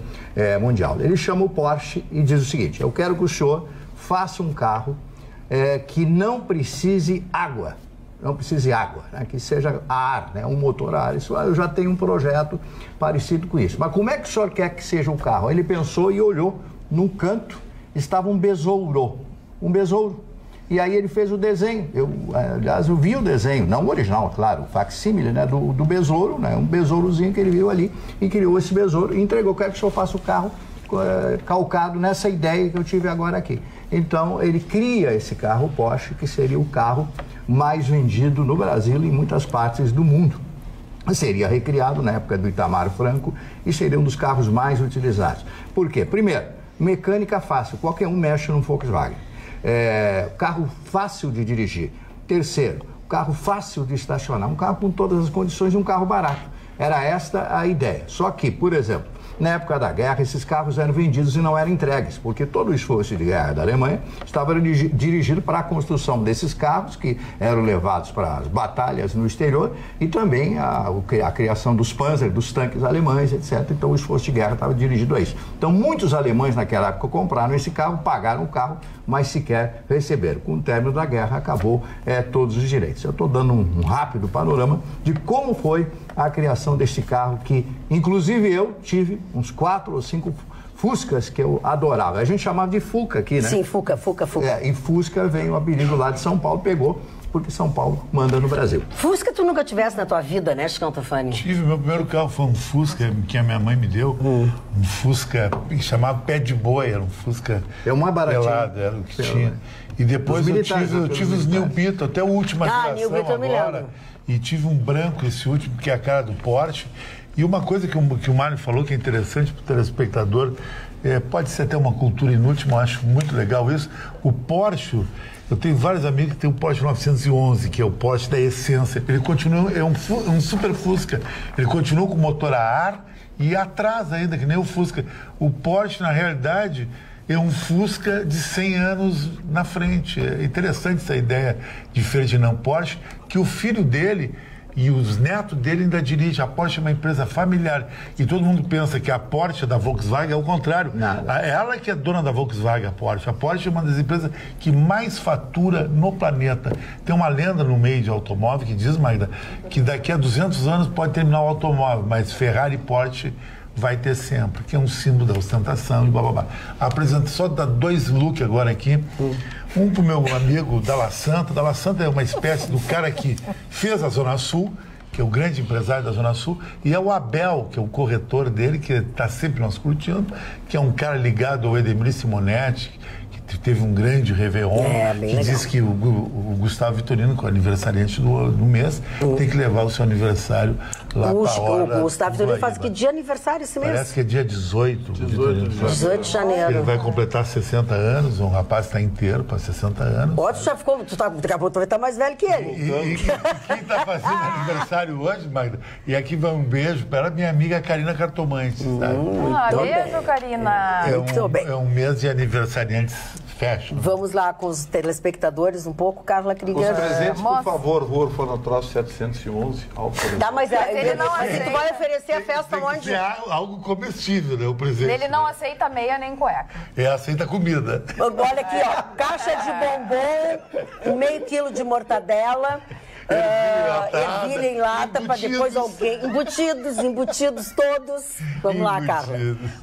mundial. Ele chama o Porsche e diz o seguinte: eu quero que o senhor faça um carro que não precise água, né? Que seja ar, né? Um motor a ar. Isso, eu já tenho um projeto parecido com isso. Mas como é que o senhor quer que seja o carro? Ele pensou e olhou, num canto estava um besouro. E aí ele fez o desenho. Aliás, eu vi o desenho, não o original, claro, o facsímile, né, do besouro, né, um besourozinho que ele viu ali e criou esse besouro e entregou. Quero que o senhor faça o carro calcado nessa ideia que eu tive agora aqui. Então, ele cria esse carro Porsche, que seria o carro mais vendido no Brasil e em muitas partes do mundo. Seria recriado na época do Itamar Franco e seria um dos carros mais utilizados. Por quê? Primeiro, mecânica fácil, qualquer um mexe num Volkswagen. Carro fácil de dirigir. Terceiro, carro fácil de estacionar, um carro com todas as condições de um carro barato. Era esta a ideia. Só que, por exemplo, na época da guerra, esses carros eram vendidos e não eram entregues, porque todo o esforço de guerra da Alemanha estava dirigido para a construção desses carros, que eram levados para as batalhas no exterior, e também a criação dos Panzer, dos tanques alemães, etc. Então o esforço de guerra estava dirigido a isso. Então muitos alemães naquela época compraram esse carro, pagaram o carro, mas sequer receberam. Com o término da guerra, acabou todos os direitos. Eu estou dando um rápido panorama de como foi a criação deste carro, que inclusive eu tive uns 4 ou 5 Fuscas que eu adorava. A gente chamava de Fuca aqui, né? Sim, Fuca. E Fusca veio o apelido lá de São Paulo, pegou, porque São Paulo manda no Brasil. Fusca tu nunca tivesse na tua vida, né, Chicão Tofani? Tive, meu primeiro carro foi um Fusca que a minha mãe me deu, um Fusca que chamava Pé de Boi, era um Fusca mais baratinho. Pelado, era o que tinha. E depois eu tive os New Beetle, até a última geração agora. E tive um branco, esse último, que é a cara do Porsche. E uma coisa que o Mário falou que é interessante para o telespectador, pode ser até uma cultura inútil, mas eu acho muito legal isso. O Porsche, eu tenho vários amigos que têm o Porsche 911, que é o Porsche da essência. Ele continua, é um super Fusca. Ele continua com motor a ar e atrás ainda, que nem o Fusca. O Porsche, na realidade, é um Fusca de 100 anos na frente. É interessante essa ideia de Ferdinand Porsche, que o filho dele e os netos dele ainda dirigem. A Porsche é uma empresa familiar. E todo mundo pensa que a Porsche da Volkswagen é o contrário. Nada. Ela que é dona da Volkswagen, a Porsche. A Porsche é uma das empresas que mais fatura no planeta. Tem uma lenda no meio de automóvel que diz, Magda, que daqui a 200 anos pode terminar o automóvel, mas Ferrari e Porsche vai ter sempre, que é um símbolo da ostentação e blá blá blá. Apresento só dar 2 looks agora aqui. Um pro meu amigo Dalla Santa. Dalla Santa é uma espécie do cara que fez a Zona Sul, que é o grande empresário da Zona Sul, e é o Abel, que é o corretor dele, que está sempre nos curtindo, que é um cara ligado ao Edemir Simonetti, que teve um grande Réveillon, que diz que o Gustavo Vitorino, que é o aniversariante do mês, tem que levar o seu aniversário lá para a hora. O Gustavo Vitorino faz que dia aniversário esse mês? Parece que é dia 18. 18 de janeiro. Ele vai completar 60 anos, um rapaz está inteiro para 60 anos. Pode, já ficou, tu vai estar mais velho que ele. E quem está fazendo aniversário hoje, Magda, e aqui vai um beijo para a minha amiga Karina Cartomante, sabe? Beijo, Karina. É um mês de aniversariantes Fashion. Vamos lá com os telespectadores um pouco, Carla Krieger. Os presentes, por favor, Rua Orfanotrof 711. Tá, mas ele não aceita. Tu vai oferecer a festa onde? Tem algo comestível, né, o presente. Ele não aceita meia nem cueca. Aceita comida. Olha aqui, ó, caixa de bombom, meio quilo de mortadela, ervilha em lata, para depois alguém... Embutidos todos. Vamos lá, Carla.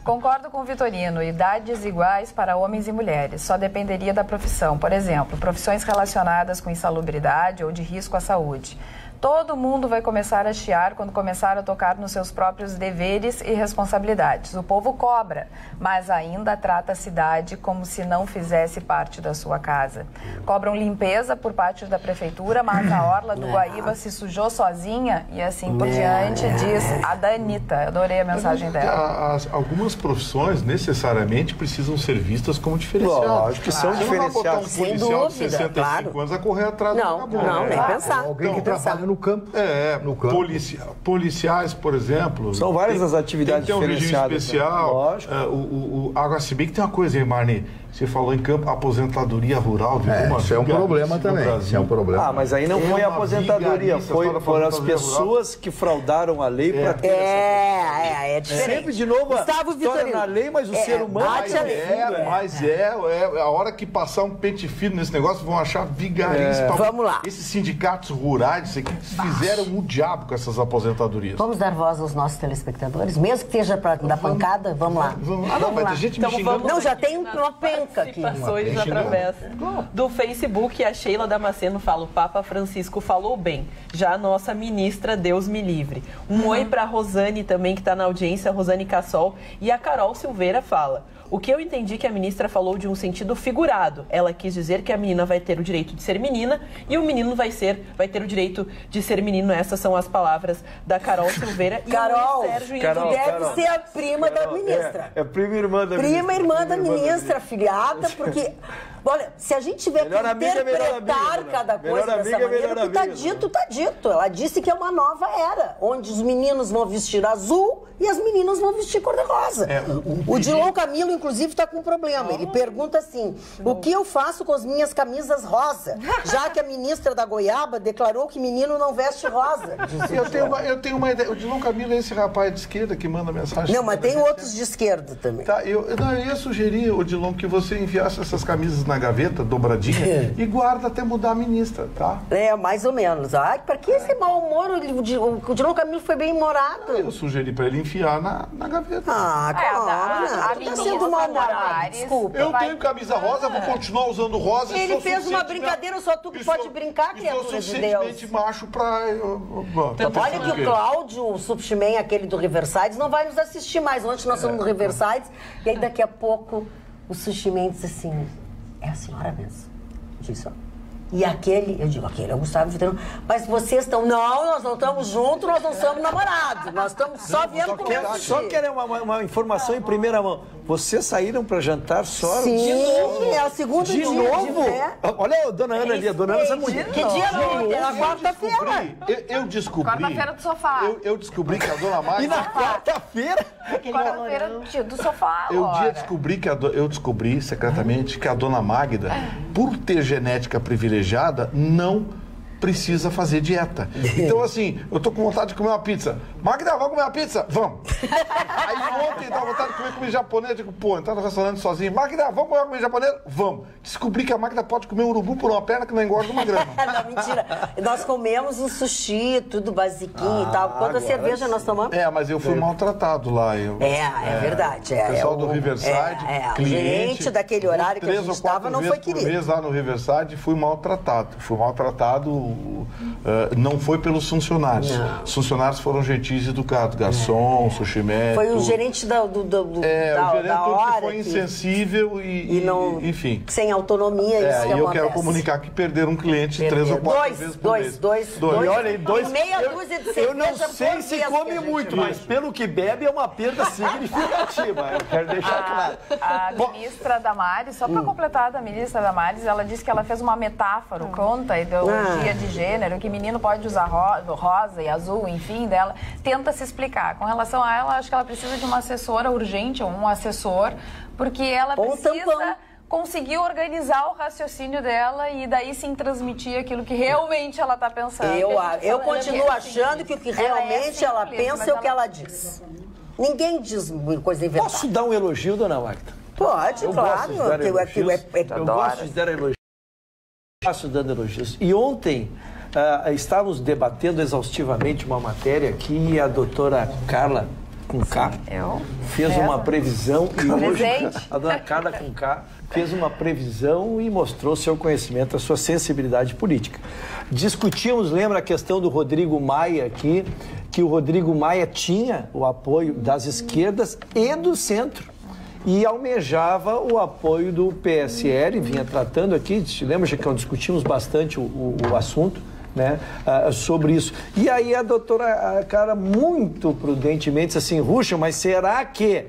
Concordo com o Vitorino. Idades iguais para homens e mulheres. Só dependeria da profissão. Por exemplo, profissões relacionadas com insalubridade ou de risco à saúde. Todo mundo vai começar a chiar quando começar a tocar nos seus próprios deveres e responsabilidades. O povo cobra, mas ainda trata a cidade como se não fizesse parte da sua casa. Cobram limpeza por parte da prefeitura, mas a orla do Guaíba se sujou sozinha e assim por diante, diz a Danita. Adorei a mensagem dela. Algumas profissões necessariamente precisam ser vistas como diferenciadas. Lógico que são diferenciadas. Você não vai botar um policial de 65 anos a correr atrás do vagabundo. Não, nem pensar. Alguém que trabalha no campo. No campo. Policiais, por exemplo. São várias as atividades tem um regime especial. Lógico. Agora, se bem que tem uma coisa, hein, Marni? Você falou em campo, aposentadoria rural. Isso é um problema também. Isso é um problema. Mas aí não foi a aposentadoria, foram as pessoas que fraudaram a lei para ter é diferente. Sempre de novo Gustavo Vitorino, na lei, mas o ser humano... Mas a hora que passar um pente fino nesse negócio, vão achar vigarice. Vamos lá. Esses sindicatos rurais, isso aqui, fizeram o diabo com essas aposentadorias. Vamos dar voz aos nossos telespectadores, mesmo que seja para dar pancada? Vamos lá. Vai ter gente me xingando. Não, já tem uma penca aqui. Participações através do Facebook. A Sheila Damasceno fala: o Papa Francisco falou bem. Já a nossa ministra, Deus me livre. Oi para a Rosane também, que está na audiência, Rosane Cassol. E a Carol Silveira fala: o que eu entendi que a ministra falou de um sentido figurado. Ela quis dizer que a menina vai ter o direito de ser menina e o menino vai ter o direito de ser menino. Essas são as palavras da Carol Silveira. Carol, e o Sérgio deve ser a prima da ministra. É prima irmã da ministra. Prima irmã da ministra, afiliada, porque... Olha, se a gente tiver que interpretar cada coisa dessa maneira, o que tá dito, tá dito. Ela disse que é uma nova era, onde os meninos vão vestir azul e as meninas vão vestir cor-de-rosa. O Dilon Camilo, inclusive, está com um problema. Ele pergunta assim: o que eu faço com as minhas camisas rosa? Já que a ministra da Goiaba declarou que menino não veste rosa. Eu tenho uma ideia. O Dilon Camilo é esse rapaz de esquerda que manda mensagem. Não, mas tem outros de esquerda também. Tá, eu ia sugerir, Odilon, que você enviasse essas camisas na gaveta, dobradinha, e guarda até mudar a ministra, tá? Mais ou menos. Ai, pra que esse mau humor? O Dilon Camilo foi bem humorado. Eu sugeri pra ele enfiar na gaveta. A ministra sendo mal-humorado. Desculpa. Eu tenho camisa rosa, vou continuar usando rosa. Ele fez uma brincadeira, só tu que pode brincar, criatura de Deus. Suficientemente macho pra... Olha que o Cláudio, o Subchimen, aquele do Riverside, não vai nos assistir mais. Ontem nós somos no Riverside, e aí daqui a pouco o Subchimen diz assim: é a senhora mesmo. Disse, ó. E aquele, eu digo, aquele é o Gustavo Vitorino. Mas vocês estão... Não, nós não estamos juntos, nós não somos namorados. Nós estamos só vendo como é. Só querem uma informação em primeira mão. Vocês saíram para jantar só? Sim, de novo. É a segunda de novo? Olha a dona Ana ali, a dona Ana sabe muito. Que dia não? É na quarta-feira. Eu descobri... Quarta-feira do sofá. Eu descobri que a dona Magda... E na quarta-feira? Quarta-feira do sofá Eu descobri secretamente que a dona Magda, por ter genética privilegiada, não precisa fazer dieta. Então, assim, eu tô com vontade de comer uma pizza. Magda, vamos comer uma pizza? Vamos. Aí ontem dava vontade de comer comida japonesa. Eu digo, entrar no restaurante sozinho. Magda, vamos comer comida japonesa? Vamos. Descobri que a Magda pode comer um urubu por uma perna que não engorda uma grama. Não, mentira. Nós comemos um sushi, tudo basiquinho e tal. Quanta cerveja nós tomamos? Mas eu fui maltratado lá. É verdade. O pessoal do Riverside, cliente, o gerente daquele horário que a gente estava não foi querido. 3 ou 4 vezes lá no Riverside fui maltratado. Não foi pelos funcionários. Não. Os funcionários foram gentis e educados. Garçom, sushi man. Foi o gerente da hora que foi insensível e não, enfim. Sem autonomia, isso que eu acontece. quero comunicar que perderam um cliente 3 ou 4 vezes por mês. E olha aí, meia dúzia de cerveja. Eu não sei se come muito, mas pelo que bebe é uma perda significativa. Eu quero deixar claro. A ministra Damares, só para completar da ministra Damares, ela disse que ela fez uma metáfora contra a ideologia de gênero, que menino pode usar rosa e azul, enfim, dela, tenta se explicar. Com relação a ela, acho que ela precisa de uma assessora urgente, ou um assessor, porque ela precisa conseguir organizar o raciocínio dela e daí sim transmitir aquilo que realmente ela está pensando. Eu continuo achando que o que realmente ela pensa é o que ela diz. Ninguém diz coisa inventada. Posso dar um elogio, dona Magda? Pode, claro. Eu gosto de dar elogios. Gosto dando elogios. E ontem estávamos debatendo exaustivamente uma matéria que a doutora Carla com K fez uma previsão e hoje a dona Carla com K fez uma previsão e mostrou seu conhecimento, a sua sensibilidade política. Discutíamos, lembra a questão do Rodrigo Maia aqui, que o Rodrigo Maia tinha o apoio das esquerdas e do centro e almejava o apoio do PSL, vinha tratando aqui, lembra que discutimos bastante o assunto, né, sobre isso. E aí a doutora Carla muito prudentemente disse assim, Ruxa, mas será que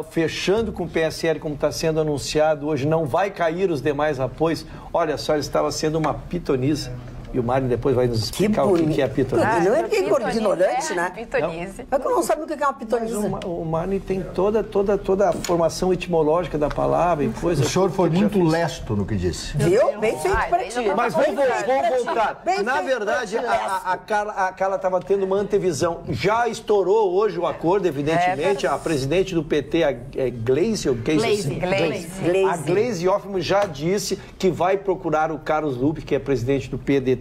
fechando com o PSL como está sendo anunciado hoje, não vai cair os demais apoios? Olha só, estava sendo uma pitoniza. E o Mário depois vai nos explicar o que é a pitoniza. Não é ninguém ignorante, né? Pitonize. É que eu não sabe o que é uma pitoniza. O Mário tem toda a formação etimológica da palavra e coisa. O senhor foi muito lesto no que disse. Viu? Bem feito pra ti. Mas vamos voltar. Na verdade, a Carla estava tendo uma antevisão. Já estourou hoje o acordo, evidentemente. A presidente do PT, a Gleisi. A Gleisi Hoffmann já disse que vai procurar o Carlos Lupe, que é presidente do PDT,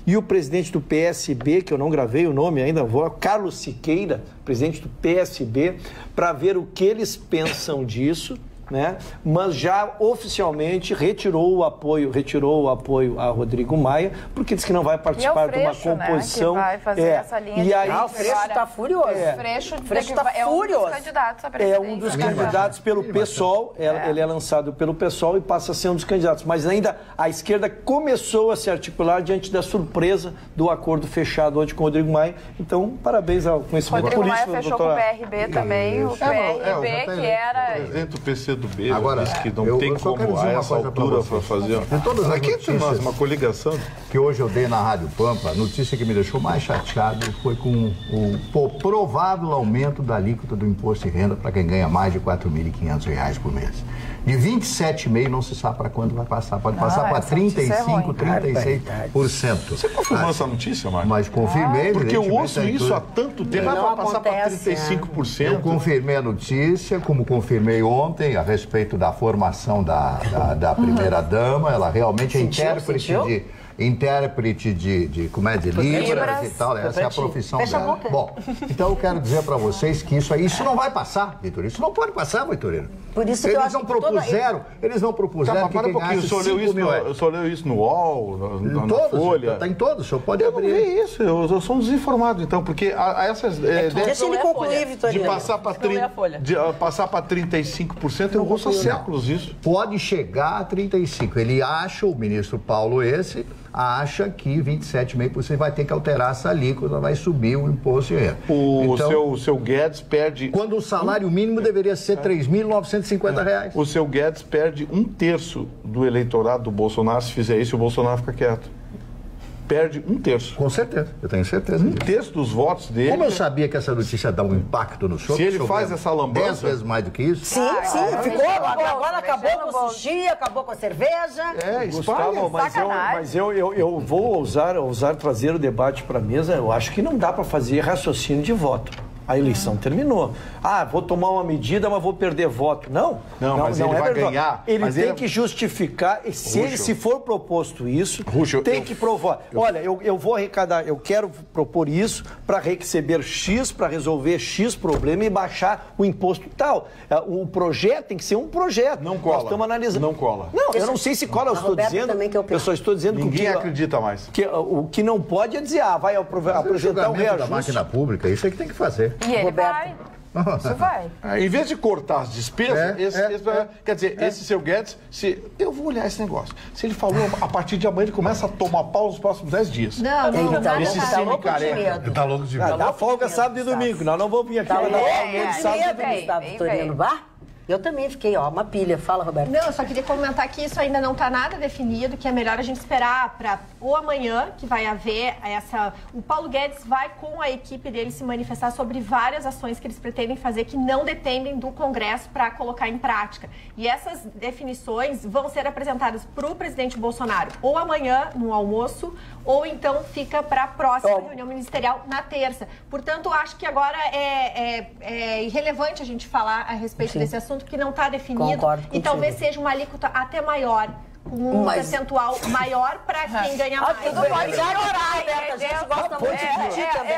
e o presidente do PSB, que eu não gravei o nome ainda, Carlos Siqueira, presidente do PSB, para ver o que eles pensam disso, né? Mas já oficialmente retirou o apoio a Rodrigo Maia, porque disse que não vai participar de uma composição. Né? Que vai fazer essa linha e aí o Freixo está furioso. Freixo está furioso. É um dos candidatos pelo PSOL, ele é lançado pelo PSOL e passa a ser um dos candidatos. Mas ainda a esquerda começou a se articular diante da surpresa do acordo fechado ontem com o Rodrigo Maia. Então, parabéns ao conhecimento político. Rodrigo Maia fechou com o PRB também, o PRB que era... O presidente do PC do B agora disse que não tem como a essa altura para fazer. Aqui tem uma coligação. Que hoje eu dei na Rádio Pampa, a notícia que me deixou mais chateado foi com o provável aumento da alíquota do imposto de renda para quem ganha mais de R$ 4.500 por mês. De 27,5% não se sabe para quando vai passar. Pode passar para 35%, 36%. Você confirmou essa notícia, Marcos? Mas confirmei. Porque eu ouço isso há tanto tempo. Vai passar para 35%. Eu confirmei a notícia, como confirmei ontem, a respeito da formação da primeira-dama. Ela realmente é intérprete de como é, de Libras e tal, essa é a profissão dela. Bom, então eu quero dizer para vocês que isso não vai passar, Vitorino. Isso não pode passar, Vitorino. Por isso que eu acho eles não propuseram que quem ganhasse 5 mil... O senhor leu isso no UOL, na Folha? Está em todos, o senhor pode abrir. Eu não vi isso, eu sou um desinformado, então, porque essas... Deixa ele concluir, Vitorino. De passar para 35%, eu ouço há séculos isso. Pode chegar a 35%. Ele acha, o ministro Paulo acha que 27,5% vai ter que alterar essa alíquota, vai subir o imposto de renda. O seu Guedes perde... Quando o salário mínimo deveria ser R$ 3.950. O seu Guedes perde 1/3 do eleitorado do Bolsonaro se fizer isso e o Bolsonaro fica quieto. Perde 1/3. Com certeza, eu tenho certeza. 1/3 dos votos dele. Como eu sabia que essa notícia dá um impacto no senhor? Se ele faz essa lambança... 10 vezes mais do que isso? Sim, ficou. Agora acabou com o sushi, acabou com a cerveja. Gustavo, mas eu vou ousar trazer o debate para a mesa. Eu acho que não dá para fazer raciocínio de voto. A eleição terminou. Vou tomar uma medida, mas vou perder voto. Não, mas ele vai ganhar. Ele tem que justificar, se for proposto isso, tem que provar. Olha, eu vou arrecadar, eu quero propor isso para receber X, para resolver X problema e baixar o imposto tal. O projeto tem que ser um projeto. Não cola. Nós estamos analisando. Não cola. Não, eu não sei se cola, eu estou dizendo. Eu só estou dizendo que ninguém acredita mais. O que não pode é dizer, vai apresentar um reajuste. Da máquina pública, isso é que tem que fazer. E ele vai. Isso vai. Em vez de cortar as despesas, quer dizer, esse seu Guedes, eu vou olhar esse negócio. Se ele falou, a partir de amanhã ele começa a tomar pau nos próximos 10 dias. Não, esse semi careca. Ele tá louco de medo. Dá folga sábado e domingo. Nós não vamos vir aqui para dar medo, Vitorino. Eu também fiquei, uma pilha. Fala, Roberto. Não, eu só queria comentar que isso ainda não está nada definido, que é melhor a gente esperar para ou amanhã, que vai haver o Paulo Guedes vai com a equipe dele se manifestar sobre várias ações que eles pretendem fazer que não dependem do Congresso para colocar em prática. E essas definições vão ser apresentadas para o presidente Bolsonaro ou amanhã, no almoço, ou então fica para a próxima reunião ministerial na terça. Portanto, acho que agora é irrelevante a gente falar a respeito desse assunto, porque não está definido. E talvez seja uma alíquota até maior, com um percentual maior para quem ganha mais. Tudo pode melhorar, a gente gosta muito de pedir também.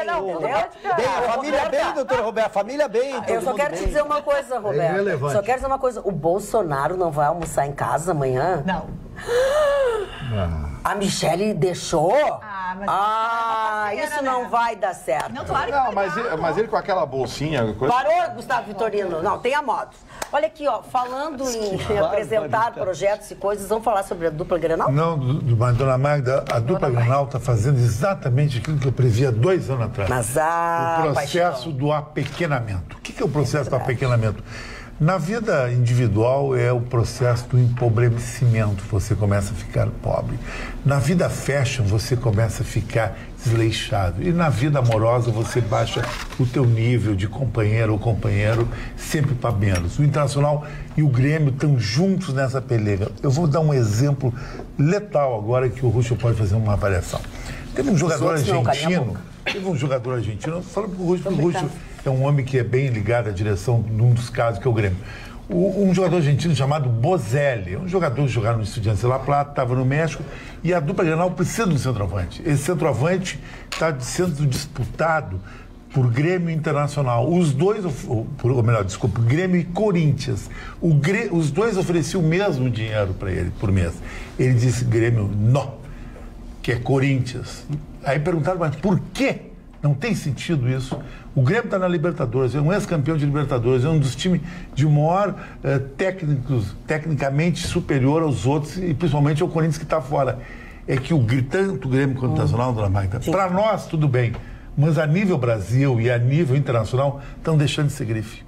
A família bem, doutora Roberto, família bem. Eu só quero te dizer uma coisa, Roberto. Só quero dizer uma coisa, o Bolsonaro não vai almoçar em casa amanhã? Não. A Michele deixou? Isso não vai dar certo. Não, claro que mas ele com aquela bolsinha... Parou, Gustavo Vitorino. Não, tenha modos. Olha aqui, falando em apresentar projetos e coisas, vamos falar sobre a dupla Grenal? Não, dona Magda, a dupla Grenal está fazendo exatamente aquilo que eu previa 2 anos atrás. Mas o processo do apequenamento. O que é o processo do apequenamento? Na vida individual é o processo do empobrecimento, você começa a ficar pobre. Na vida fashion você começa a ficar desleixado. E na vida amorosa você baixa o teu nível de companheiro ou companheiro sempre para menos. O Internacional e o Grêmio estão juntos nessa peleja. Eu vou dar um exemplo letal agora que o Russo pode fazer uma avaliação. Teve um jogador argentino, falando para o Russo é um homem que é bem ligado à direção num dos casos, que é o Grêmio. Um jogador argentino chamado Bozelli, um jogador que jogava no Estudiantes de La Plata, estava no México, e a dupla Grenal precisa de um centroavante. Esse centroavante está sendo disputado por Grêmio Internacional. Os dois, Grêmio e Corinthians. Os dois ofereciam o mesmo dinheiro para ele por mês. Ele disse, Grêmio, não, que é Corinthians. Aí perguntaram, mas por quê? Não tem sentido isso. O Grêmio está na Libertadores, é um ex-campeão de Libertadores, é um dos times de maior tecnicamente superior aos outros, e principalmente ao Corinthians que está fora. É que tanto o Grêmio quanto o Internacional, dona Magda, para nós tudo bem, mas a nível Brasil e a nível internacional estão deixando de ser grife.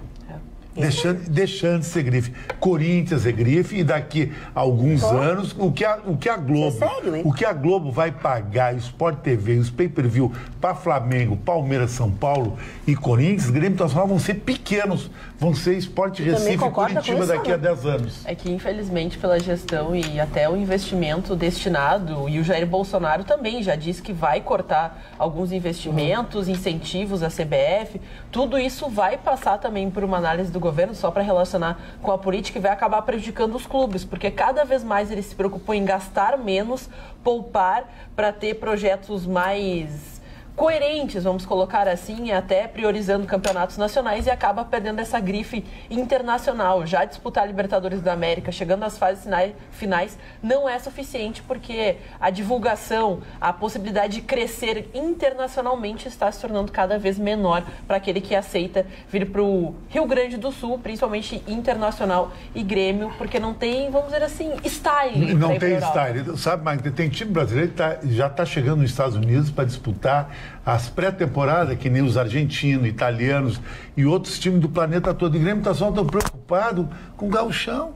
Deixando de ser grife. Corinthians é grife, e daqui a alguns anos o que a Globo, o que a Globo vai pagar, Sport TV, os pay-per-view para Flamengo, Palmeiras, São Paulo e Corinthians, Grêmio Internacional vão ser pequenos, vão ser Sport Recife e Curitiba daqui a 10 anos. É que infelizmente pela gestão e até o investimento destinado, e o Jair Bolsonaro também já disse que vai cortar alguns investimentos, incentivos à CBF, tudo isso vai passar também por uma análise do governo, só para relacionar com a política, e vai acabar prejudicando os clubes, porque cada vez mais eles se preocupam em gastar menos, poupar, para ter projetos mais coerentes, vamos colocar assim, até priorizando campeonatos nacionais, e acaba perdendo essa grife internacional. Já disputar a Libertadores da América, chegando às fases finais, não é suficiente, porque a divulgação, a possibilidade de crescer internacionalmente está se tornando cada vez menor para aquele que aceita vir para o Rio Grande do Sul, principalmente Internacional e Grêmio, porque não tem, vamos dizer assim, style. Não tem style. Sabe, Magda, tem time brasileiro que já está chegando nos Estados Unidos para disputar as pré-temporadas, que nem os argentinos, italianos e outros times do planeta todo. E o Grêmio Internacional estão preocupados com o gauchão.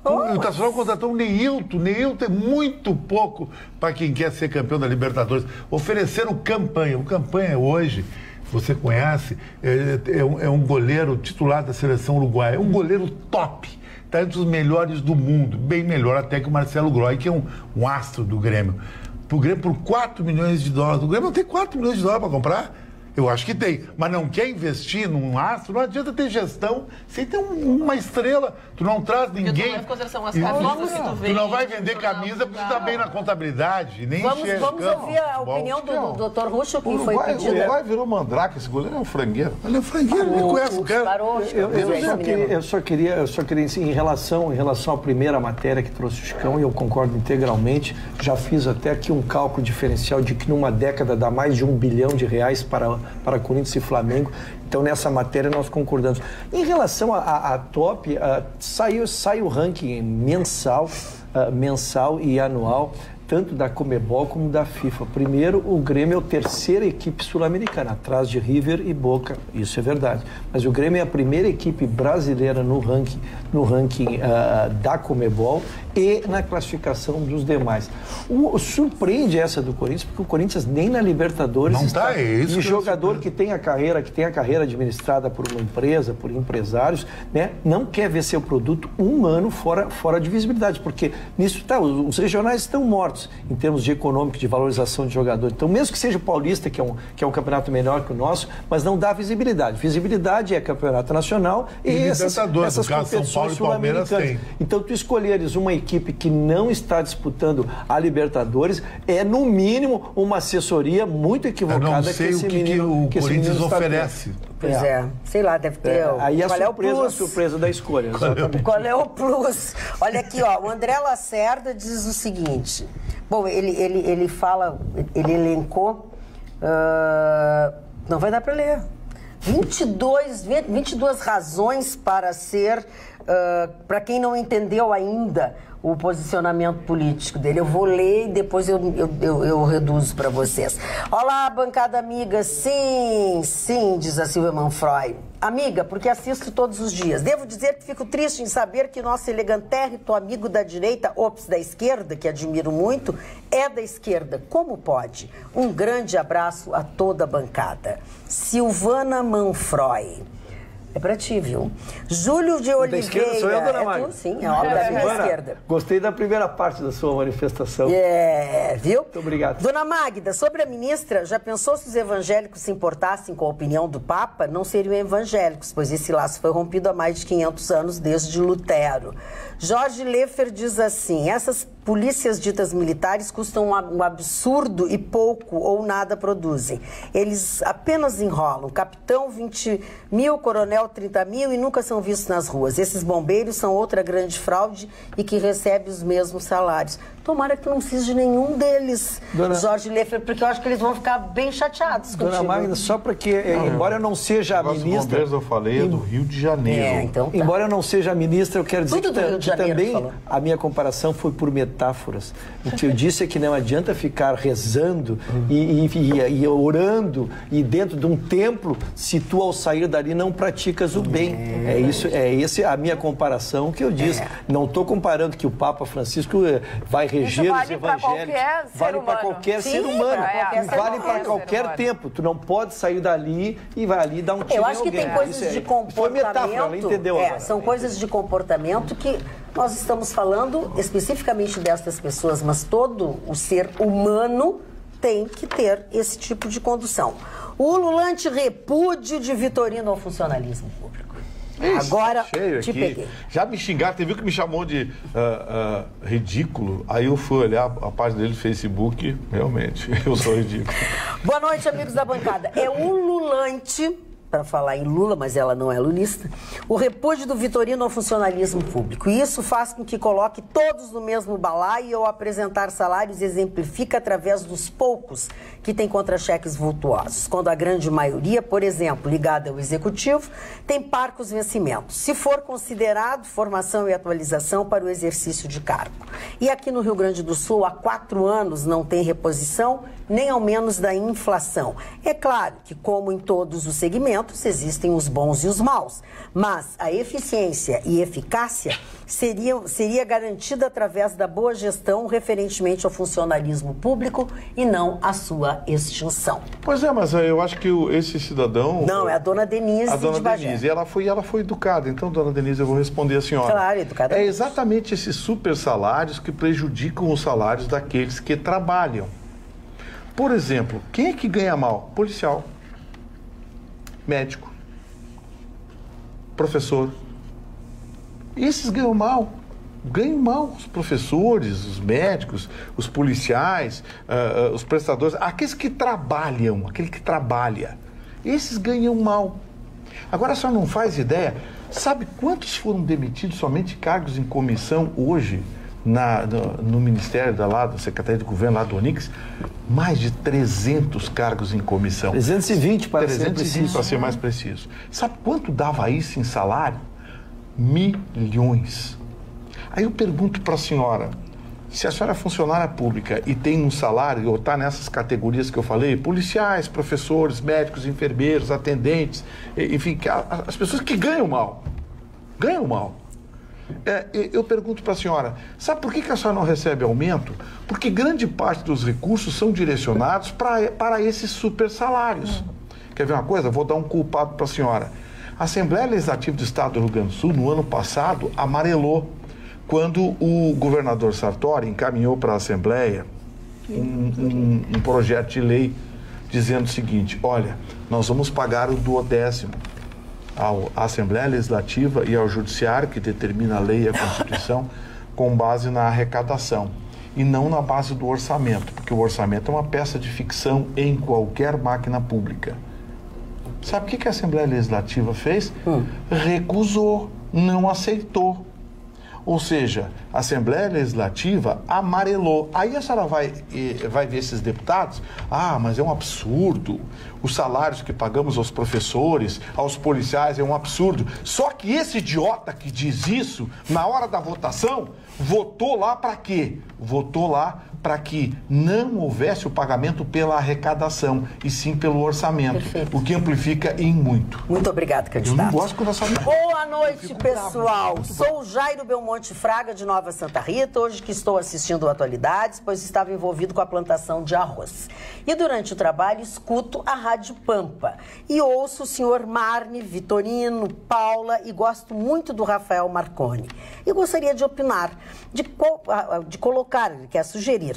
O Internacional contratou o Neilton. Neilton é muito pouco para quem quer ser campeão da Libertadores. Ofereceram Campanha. O Campanha hoje, você conhece, é um goleiro titular da seleção uruguaia. É um goleiro top. Está entre os melhores do mundo. Bem melhor até que o Marcelo Groy, que é um astro do Grêmio. Pro Grêmio por 4 milhões de dólares. O Grêmio não tem 4 milhões de dólares para comprar? Eu acho que tem. Mas não quer investir num astro, não adianta ter gestão sem ter uma estrela. Tu não traz ninguém. Tu não vai vender camisa porque tu tá bem na contabilidade. Nem vamos ouvir a opinião do Dr. Russo, que foi pedido. O Uruguai virou mandrake, esse goleiro é um frangueiro. Ele é frangueiro, ele conhece o cara. Eu só queria assim, em relação à primeira matéria que trouxe o Chicão, e eu concordo integralmente, já fiz até aqui um cálculo diferencial de que numa década dá mais de R$1 bilhão para Corinthians e Flamengo. Então, nessa matéria, nós concordamos. Em relação à top, sai o ranking mensal e anual tanto da Conmebol como da FIFA. Primeiro, o Grêmio é a terceira equipe sul-americana, atrás de River e Boca, isso é verdade. Mas o Grêmio é a primeira equipe brasileira no ranking da Conmebol e na classificação dos demais. Surpreende essa do Corinthians, porque o Corinthians nem na Libertadores está. E jogador que tem a carreira administrada por uma empresa, por empresários, né, não quer ver seu produto um ano fora de visibilidade, porque nisso os regionais estão mortos em termos de econômico, de valorização de jogador. Então, mesmo que seja o Paulista, que é um campeonato melhor que o nosso, mas não dá visibilidade. Visibilidade é campeonato nacional e essas competições sul-americanas. Então, tu escolheres uma equipe que não está disputando a Libertadores é, no mínimo, uma assessoria muito equivocada. Eu não sei o Corinthians oferece. Pois sei lá, deve ter. Aí a surpresa da escolha. Qual é o plus? Olha aqui, ó, o André Lacerda diz o seguinte. Bom, ele fala, ele elencou, não vai dar para ler. 22 razões para ser, para quem não entendeu ainda o posicionamento político dele. Eu vou ler e depois eu reduzo para vocês. Olá, bancada amiga. Sim, diz a Silvia Manfroy. Amiga, porque assisto todos os dias. Devo dizer que fico triste em saber que nosso elegantérrito amigo da direita, da esquerda, que admiro muito, é da esquerda. Como pode? Um grande abraço a toda a bancada. Silvana Manfroy. É pra ti, viu? Júlio de Oliveira. Da esquerda sou eu, dona Magda? Sim, é obra da minha esquerda. Gostei da primeira parte da sua manifestação. Viu? Muito obrigado. Dona Magda, sobre a ministra, já pensou se os evangélicos se importassem com a opinião do Papa? Não seriam evangélicos, pois esse laço foi rompido há mais de 500 anos desde Lutero. Jorge Leffer diz assim: essas polícias ditas militares custam um absurdo e pouco ou nada produzem. Eles apenas enrolam. Capitão, 20 mil, coronel, 30 mil e nunca são vistos nas ruas. Esses bombeiros são outra grande fraude e que recebe os mesmos salários. Tomara que não seja nenhum deles, Jorge Leffer, porque eu acho que eles vão ficar bem chateados contigo. Dona Magda, só para que, embora eu não seja a ministra... Os bombeiros eu falei é do Rio de Janeiro. Então tá. Embora eu não seja a ministra, eu quero dizer que também falou. A minha comparação foi por metáforas. O que eu disse é que não adianta ficar rezando e orando e dentro de um templo se tu ao sair dali não praticas o bem. Essa a minha comparação que eu disse. Não estou comparando que o Papa Francisco vai reger os evangélicos. Vale para qualquer ser humano. Vale para qualquer tempo. Tu não pode sair dali e vai ali dar um tiro. Eu acho que tem coisas de comportamento. Foi metáfora, ela entendeu agora. São coisas de comportamento que nós estamos falando especificamente destas pessoas, mas todo o ser humano tem que ter esse tipo de condução. O ululante repúdio de Vitorino ao funcionalismo público. Agora te peguei. Já me xingaram, você viu que me chamou de ridículo? Aí eu fui olhar a página dele no Facebook, realmente, eu sou ridículo. Boa noite, amigos da bancada. É ululante, para falar em Lula, mas ela não é lulista, o repúdio do Vitorino ao funcionalismo público. E isso faz com que coloque todos no mesmo balaio e ao apresentar salários exemplifica através dos poucos que têm contra-cheques vultuosos, quando a grande maioria, por exemplo, ligada ao executivo, tem parcos vencimentos, se for considerado formação e atualização para o exercício de cargo. E aqui no Rio Grande do Sul, há 4 anos, não tem reposição, nem ao menos da inflação. É claro que, como em todos os segmentos, existem os bons e os maus, mas a eficiência e eficácia seria garantida através da boa gestão referentemente ao funcionalismo público e não à sua extinção. Pois é, mas eu acho que esse cidadão... Não, é a dona Denise de Bagé. Denise, ela foi educada. Então, dona Denise, eu vou responder a senhora. Claro, educada. É exatamente esses super salários que prejudicam os salários daqueles que trabalham. Por exemplo, quem é que ganha mal? Policial, médico, professor. Esses ganham mal. Ganham mal os professores, os médicos, os policiais, os prestadores, aqueles que trabalham, aquele que trabalha. Esses ganham mal. Agora, a senhora não faz ideia, sabe quantos foram demitidos somente cargos em comissão hoje no Ministério da Secretaria de Governo, lá do Onix? Mais de 300 cargos em comissão. 320 para 320 para ser mais preciso. Sabe quanto dava isso em salário? Milhões. Aí eu pergunto para a senhora, Se a senhora é funcionária pública e tem um salário, ou está nessas categorias que eu falei, policiais, professores, médicos, enfermeiros, atendentes, enfim, as pessoas que ganham mal. Eu pergunto para a senhora, sabe por que a senhora não recebe aumento? Porque grande parte dos recursos são direcionados para esses super salários. Quer ver uma coisa? Vou dar um culpado para a senhora. A Assembleia Legislativa do Estado do Rio Grande do Sul, no ano passado, amarelou quando o governador Sartori encaminhou para a Assembleia um projeto de lei dizendo o seguinte: olha, nós vamos pagar o 12º à Assembleia Legislativa e ao Judiciário, que determina a lei e a Constituição, com base na arrecadação e não na base do orçamento, porque o orçamento é uma peça de ficção em qualquer máquina pública. Sabe o que a Assembleia Legislativa fez? Recusou, não aceitou. Ou seja, a Assembleia Legislativa amarelou. Aí a senhora vai ver esses deputados, mas é um absurdo, os salários que pagamos aos professores, aos policiais, é um absurdo. Só que esse idiota que diz isso, na hora da votação, votou lá para quê? Votou lá para que não houvesse o pagamento pela arrecadação, e sim pelo orçamento. Perfeito. O que amplifica em muito. Muito obrigado, candidato. Eu não gosto quando a senhora... Boa noite, pessoal. Sou o Jairo Belmonte Fraga, de Nova Santa Rita, hoje que estou assistindo Atualidades, pois estava envolvido com a plantação de arroz. E durante o trabalho escuto a Rádio Pampa e ouço o senhor Marne, Vitorino, Paula, e gosto muito do Rafael Marconi. E gostaria de opinar, de colocar, ele quer sugerir,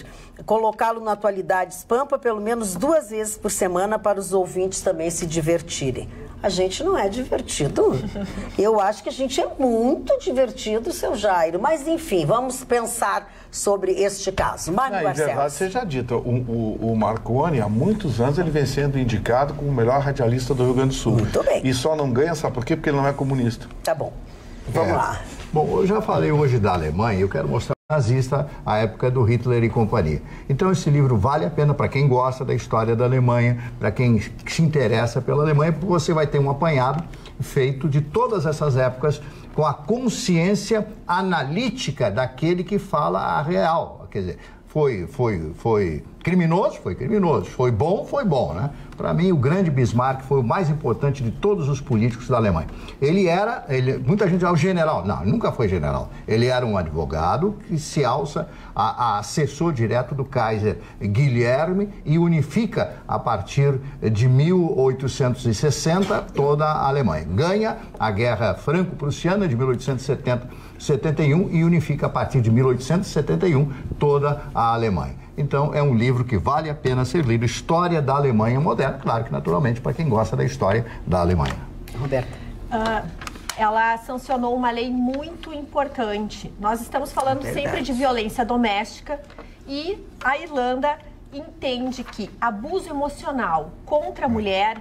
colocá-lo na Atualidades Pampa pelo menos 2 vezes por semana para os ouvintes também se divertirem. A gente não é divertido. Eu acho que a gente é muito divertido, seu Jairo. Mas, enfim, vamos pensar sobre este caso. Mário Barcelos. Verdade seja dita, o Marconi, há muitos anos, ele vem sendo indicado como o melhor radialista do Rio Grande do Sul. Muito bem. E só não ganha, sabe por quê? Porque ele não é comunista. Tá bom. Vamos lá. Bom, eu já falei hoje da Alemanha e eu quero mostrar nazista, a época do Hitler e companhia. Então esse livro vale a pena para quem gosta da história da Alemanha, para quem se interessa pela Alemanha, porque você vai ter um apanhado feito de todas essas épocas com a consciência analítica daquele que fala a real. Quer dizer, foi criminoso, foi bom, né? Para mim, o grande Bismarck foi o mais importante de todos os políticos da Alemanha. Muita gente diz, o general. Não, ele nunca foi general. Ele era um advogado que se alça a assessor direto do Kaiser Guilherme e unifica, a partir de 1860, toda a Alemanha. Ganha a Guerra Franco-Prussiana de 1871 e unifica, a partir de 1871, toda a Alemanha. Então, é um livro que vale a pena ser lido. História da Alemanha moderna, claro que naturalmente para quem gosta da história da Alemanha. Roberta. Ela sancionou uma lei muito importante. Nós estamos falando sempre de violência doméstica e a Irlanda entende que abuso emocional contra a mulher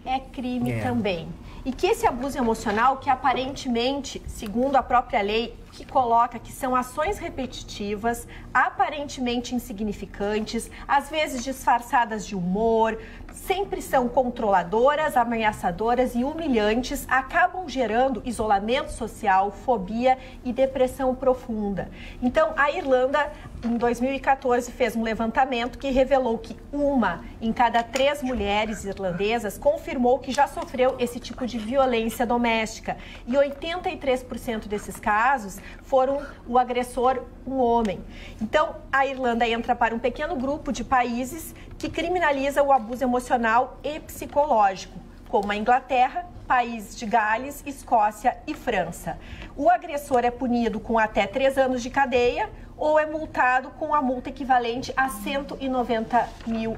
é crime também. E que esse abuso emocional, que aparentemente, segundo a própria lei, que coloca que são ações repetitivas, aparentemente insignificantes, às vezes disfarçadas de humor, sempre são controladoras, ameaçadoras e humilhantes, acabam gerando isolamento social, fobia e depressão profunda. Então, a Irlanda, em 2014, fez um levantamento que revelou que 1 em cada 3 mulheres irlandesas confirmou que já sofreu esse tipo de violência doméstica. E 83% desses casos foram o agressor um homem. Então, a Irlanda entra para um pequeno grupo de países que criminaliza o abuso emocional e psicológico, como a Inglaterra, País de Gales, Escócia e França. O agressor é punido com até 3 anos de cadeia ou é multado com a multa equivalente a R$190 mil.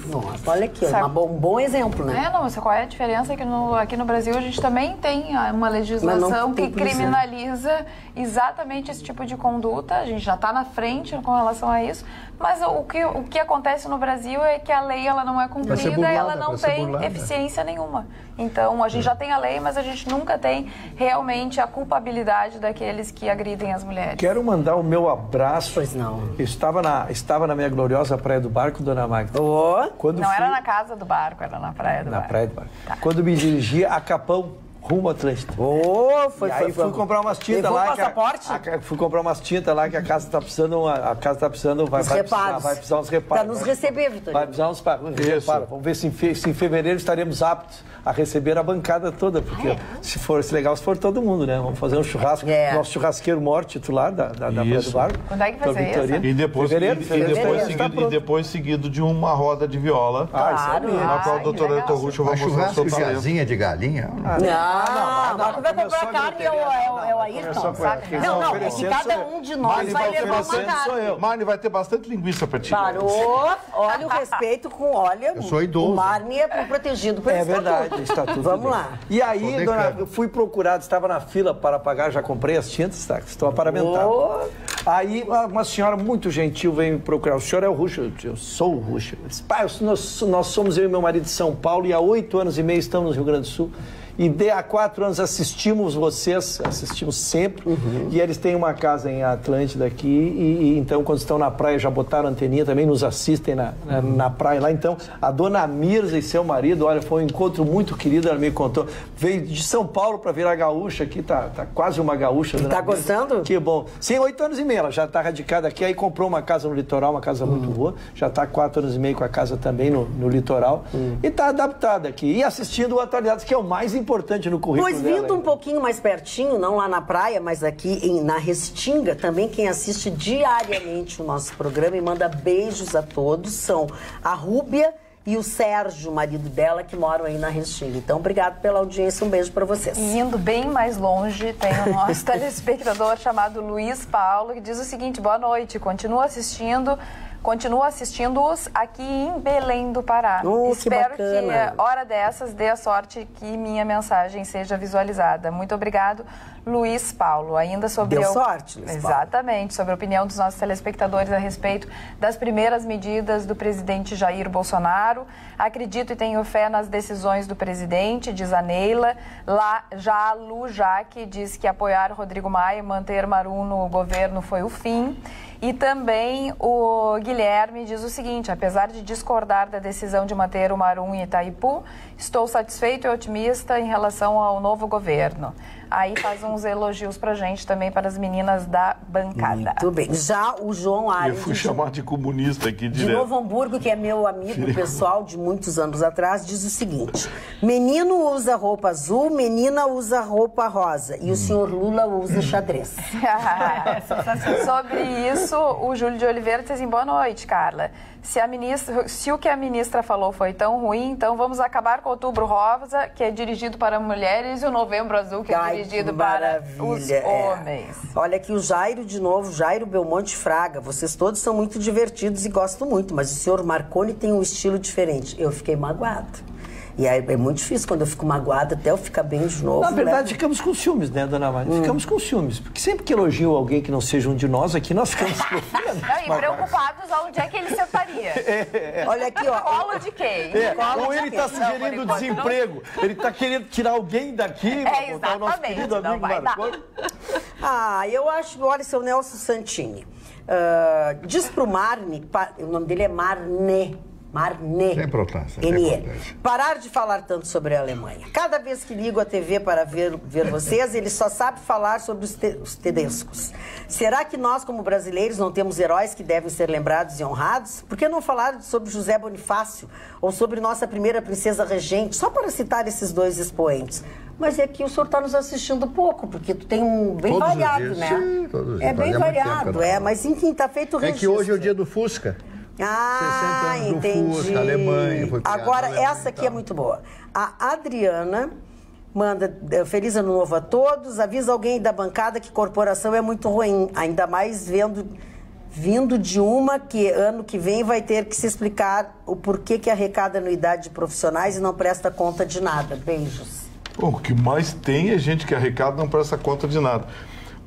Nossa, olha aqui, um bom exemplo, né? Qual é a diferença? Aqui no Brasil a gente também tem uma legislação que criminaliza exatamente esse tipo de conduta. A gente já está na frente com relação a isso. Mas o que acontece no Brasil é que a lei ela não é cumprida, ela não tem eficiência nenhuma. Então, a gente já tem a lei, mas a gente nunca tem realmente a culpabilidade daqueles que agridem as mulheres. Quero mandar o meu abraço. Pois não. Estava na minha gloriosa Praia do Barco, dona Magda. Era na casa do barco, era na Praia do Barco. Na Praia do Barco. Tá. Quando me dirigia a Capão, rumo Atlântida. Foi, e aí fui comprar umas tintas lá. Fui comprar umas tintas lá que a casa está precisando, vai precisar uns reparos. Para nos receber, Vitorino. Vai precisar uns reparos. Vamos ver se em fevereiro estaremos aptos a receber a bancada toda, porque se for todo mundo, né? Vamos fazer um churrasco. Nosso churrasqueiro maior titular da Praia do Barco. Quando é que vai ser isso? E depois seguido de uma roda de viola. Na qual o doutor Ayrton Russo vai mostrar o seu talento. Casinha de galinha? Não, vai comprar carne é o Ayrton, sabe? Não, é que cada um de nós vai levar uma carne. Marne vai ter bastante linguiça para ti. Parou, olha o respeito eu sou idoso. O Marne é protegido pelo estatuto. É verdade, estatuto. Vamos lá. E aí, eu fui procurado, estava na fila para pagar, já comprei as tintas, tá? Estou aparamentado. Aí uma senhora muito gentil veio me procurar. O senhor é o Russo? Eu sou o Russo. Nós somos eu e meu marido de São Paulo e há 8 anos e meio estamos no Rio Grande do Sul. E há 4 anos assistimos sempre. E eles têm uma casa em Atlântida aqui. E então, quando estão na praia, já botaram anteninha, também nos assistem na praia lá. Então, a dona Mirza e seu marido, olha, foi um encontro muito querido, ela me contou. Veio de São Paulo para virar gaúcha aqui, tá quase uma gaúcha. Tá gostando? Que bom. Sim, 8 anos e meio, ela já está radicada aqui. Aí comprou uma casa no litoral, uma casa muito boa. Já está 4 anos e meio com a casa também no litoral. E está adaptada aqui. E assistindo o Atualidades, que é o mais importante no currículo dela. Pois vindo um pouquinho mais pertinho, não lá na praia, mas aqui na Restinga, também quem assiste diariamente o nosso programa e manda beijos a todos são a Rúbia e o Sérgio, o marido dela, que moram aí na Restinga. Então, obrigado pela audiência, um beijo para vocês. E indo bem mais longe, tem o nosso telespectador chamado Luiz Paulo, que diz o seguinte: boa noite, continuo assistindo-os aqui em Belém do Pará. Espero que hora dessas dê a sorte que minha mensagem seja visualizada. Muito obrigado, Luiz Paulo. Ainda sobre sorte, Luiz Paulo. Exatamente, sobre a opinião dos nossos telespectadores a respeito das primeiras medidas do presidente Jair Bolsonaro. Acredito e tenho fé nas decisões do presidente, diz a Neila. Lá, já a Lu Jaque diz que apoiar Rodrigo Maia e manter Marum no governo foi o fim. E também o Guilherme diz o seguinte: apesar de discordar da decisão de manter o Marum em Itaipu, estou satisfeito e otimista em relação ao novo governo. Aí faz uns elogios pra gente também, para as meninas da bancada. Muito bem. Já o João Aires... Eu fui chamado de comunista aqui direto. De Novo Hamburgo, que é meu amigo pessoal de muitos anos atrás, diz o seguinte: menino usa roupa azul, menina usa roupa rosa e o senhor Lula usa xadrez. Sobre isso, o Júlio de Oliveira diz assim: boa noite, Carla. Se o que a ministra falou foi tão ruim, então vamos acabar com o Outubro Rosa, que é dirigido para mulheres, e o Novembro Azul, que é dirigido para os homens. Olha aqui o Jairo de novo, Jairo Belmonte Fraga. Vocês todos são muito divertidos e gosto muito, mas o senhor Marconi tem um estilo diferente. Eu fiquei magoado. E aí é muito difícil quando eu fico magoada, até eu ficar bem de novo. Na verdade, ficamos com ciúmes, né, dona Mari? Ficamos com ciúmes. Porque sempre que elogio alguém que não seja um de nós aqui, nós ficamos e preocupados onde é que ele sentaria. Olha aqui, ó. Colo de quem? Ou ele está sugerindo desemprego. Não. Ele está querendo tirar alguém daqui para botar o nosso querido amigo Marconi. Eu acho, olha, seu Nelson Santini. Diz pro Marne, o nome dele é Marne. Sem importância. Parar de falar tanto sobre a Alemanha. Cada vez que ligo a TV para ver vocês, ele só sabe falar sobre os tedescos. Será que nós, como brasileiros, não temos heróis que devem ser lembrados e honrados? Por que não falar sobre José Bonifácio ou sobre nossa primeira princesa regente, só para citar esses dois expoentes? Mas é que o senhor está nos assistindo pouco, porque tu tem um bem todos variado, né? Sim, todos os dias. É bem variado, mas enfim, está feito o registro. É que hoje é o dia do Fusca. 60 anos entendi. Do Fusca, Alemanha. Agora, essa aqui é muito boa. A Adriana manda: feliz ano novo a todos. Avisa alguém da bancada que corporação é muito ruim, ainda mais vindo de uma que ano que vem vai ter que se explicar o porquê que arrecada anuidade de profissionais e não presta conta de nada. Beijos. Bom, o que mais tem é gente que arrecada e não presta conta de nada.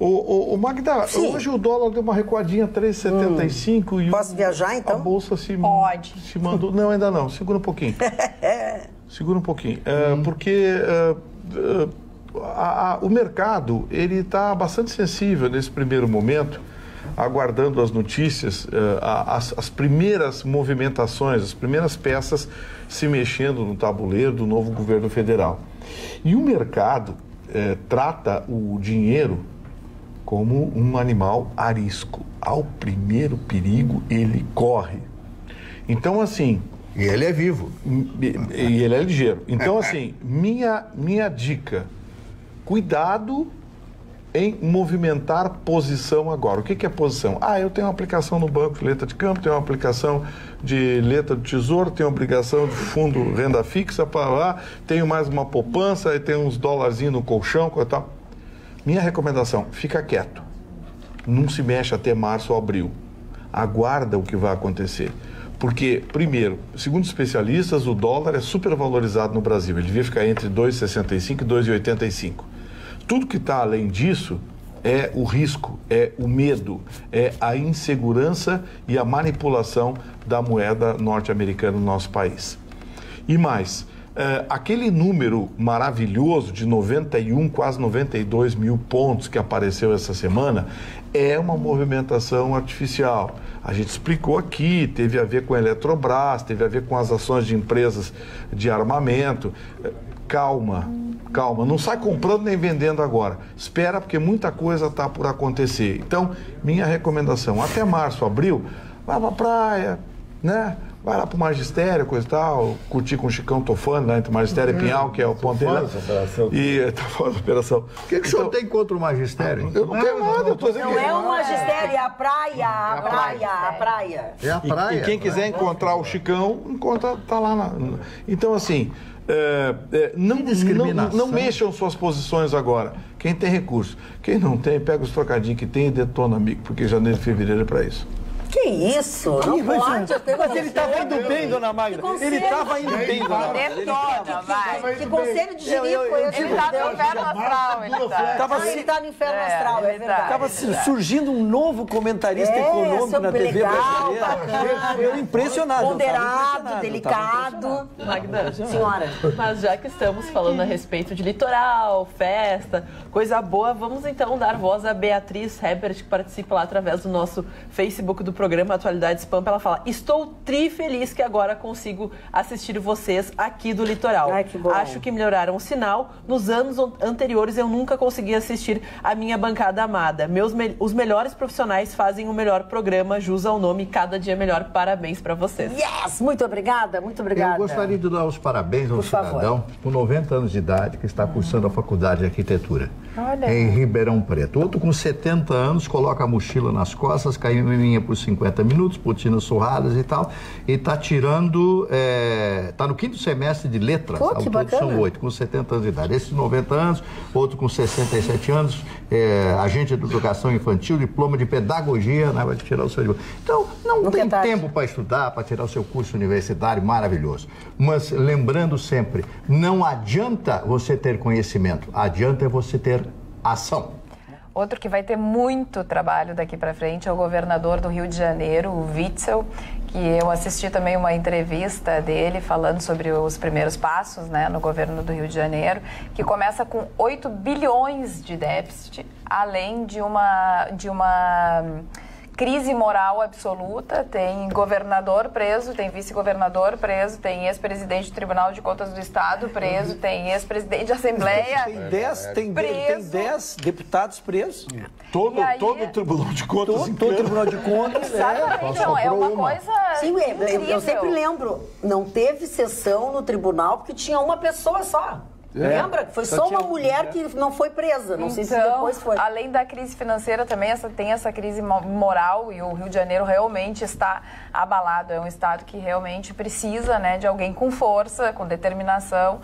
O Magda, hoje o dólar deu uma recuadinha 3,75 e posso viajar, então? A bolsa se mandou... Não, ainda não. Segura um pouquinho. Porque o mercado ele está bastante sensível nesse primeiro momento, aguardando as notícias, as primeiras movimentações, as primeiras peças se mexendo no tabuleiro do novo governo federal. E o mercado trata o dinheiro como um animal arisco. Ao primeiro perigo, ele corre. Então, assim... E ele é vivo. E ele é ligeiro. Então, assim, minha dica, cuidado em movimentar posição agora. O que é posição? Eu tenho uma aplicação no banco de letra de campo, tenho uma aplicação de letra do tesouro, tenho obrigação de fundo renda fixa para lá, tenho mais uma poupança, e tenho uns dólarzinhos no colchão, coisa e tal. Minha recomendação, fica quieto. Não se mexe até março ou abril. Aguarda o que vai acontecer. Porque, primeiro, segundo especialistas, o dólar é supervalorizado no Brasil. Ele devia ficar entre 2,65 e 2,85. Tudo que está além disso é o risco, é o medo, é a insegurança e a manipulação da moeda norte-americana no nosso país. E mais, aquele número maravilhoso de 91, quase 92 mil pontos que apareceu essa semana é uma movimentação artificial. A gente explicou aqui, teve a ver com a Eletrobras, teve a ver com as ações de empresas de armamento. Calma, não sai comprando nem vendendo agora. Espera, porque muita coisa está por acontecer. Então, minha recomendação, até março, abril, vai pra praia, né? Vai lá pro Magistério, coisa e tal, curtir com o Chicão Tofani, lá entre Magistério e Pinhal, que é o ponto dele. E tá fora da operação. O que o senhor tem contra o Magistério? Eu não tenho nada, eu tô dizendo que... Não é o Magistério, é a praia, a praia. É a praia. E quem quiser encontrar o Chicão, encontra, tá lá. Então, assim, não mexam suas posições agora. Quem tem recurso. Quem não tem, pega os trocadinhos que tem e detona, amigo, porque janeiro e fevereiro é pra isso. Que isso? Não pode. Mas ele estava indo bem, dona Magda. Ele estava indo bem, dona Magda. Detona, vai. Que conselho de jirico esse? Ele tá no inferno astral, ele tá. Ele tá no inferno astral, é verdade. Estava surgindo um novo comentarista econômico na TV brasileira. Eu impressionado. Ponderado, delicado. Magda, senhora. Mas já que estamos falando a respeito de litoral, festa, coisa boa, vamos então dar voz a Beatriz Hebert, que participa lá através do nosso Facebook do programa Atualidades Pampa. Ela fala: estou feliz que agora consigo assistir vocês aqui do litoral. Ai, que bom. Acho que melhoraram o sinal. Nos anos anteriores eu nunca consegui assistir a minha bancada amada. Os melhores profissionais fazem o melhor programa, jus ao nome, cada dia melhor. Parabéns para vocês. Yes! Muito obrigada, muito obrigada. Eu gostaria de dar os parabéns ao cidadão com 90 anos de idade que está cursando a faculdade de arquitetura. Olha. Em Ribeirão Preto. Outro com 70 anos, coloca a mochila nas costas, caindo em linha por 50 minutos, botinas surradas e tal, e está tirando, está no 5º semestre de letras, ao todo são 8, com 70 anos de idade. Esse 90 anos, outro com 67 anos, agente de educação infantil, diploma de pedagogia, né, vai tirar o seu diploma. Então, não tem tempo para estudar, para tirar o seu curso universitário maravilhoso. Mas lembrando sempre, não adianta você ter conhecimento, adianta você ter ação. Outro que vai ter muito trabalho daqui para frente é o governador do Rio de Janeiro, o Witzel, que eu assisti também uma entrevista dele falando sobre os primeiros passos, né, no governo do Rio de Janeiro, que começa com 8 bilhões de déficit, além de uma crise moral absoluta. Tem governador preso, tem vice-governador preso, tem ex-presidente do Tribunal de Contas do Estado preso, tem ex-presidente de Assembleia tem 10 deputados presos. Todo o Tribunal de Contas. Todo o Tribunal de Contas. Exatamente, não, é uma coisa Sim, incrível. eu sempre lembro, não teve sessão no tribunal porque tinha uma pessoa só. Lembra? Foi só uma mulher que não foi presa. Não sei se depois foi. Além da crise financeira, também tem essa crise moral, e o Rio de Janeiro realmente está abalado. É um estado que realmente precisa, né, de alguém com força, com determinação.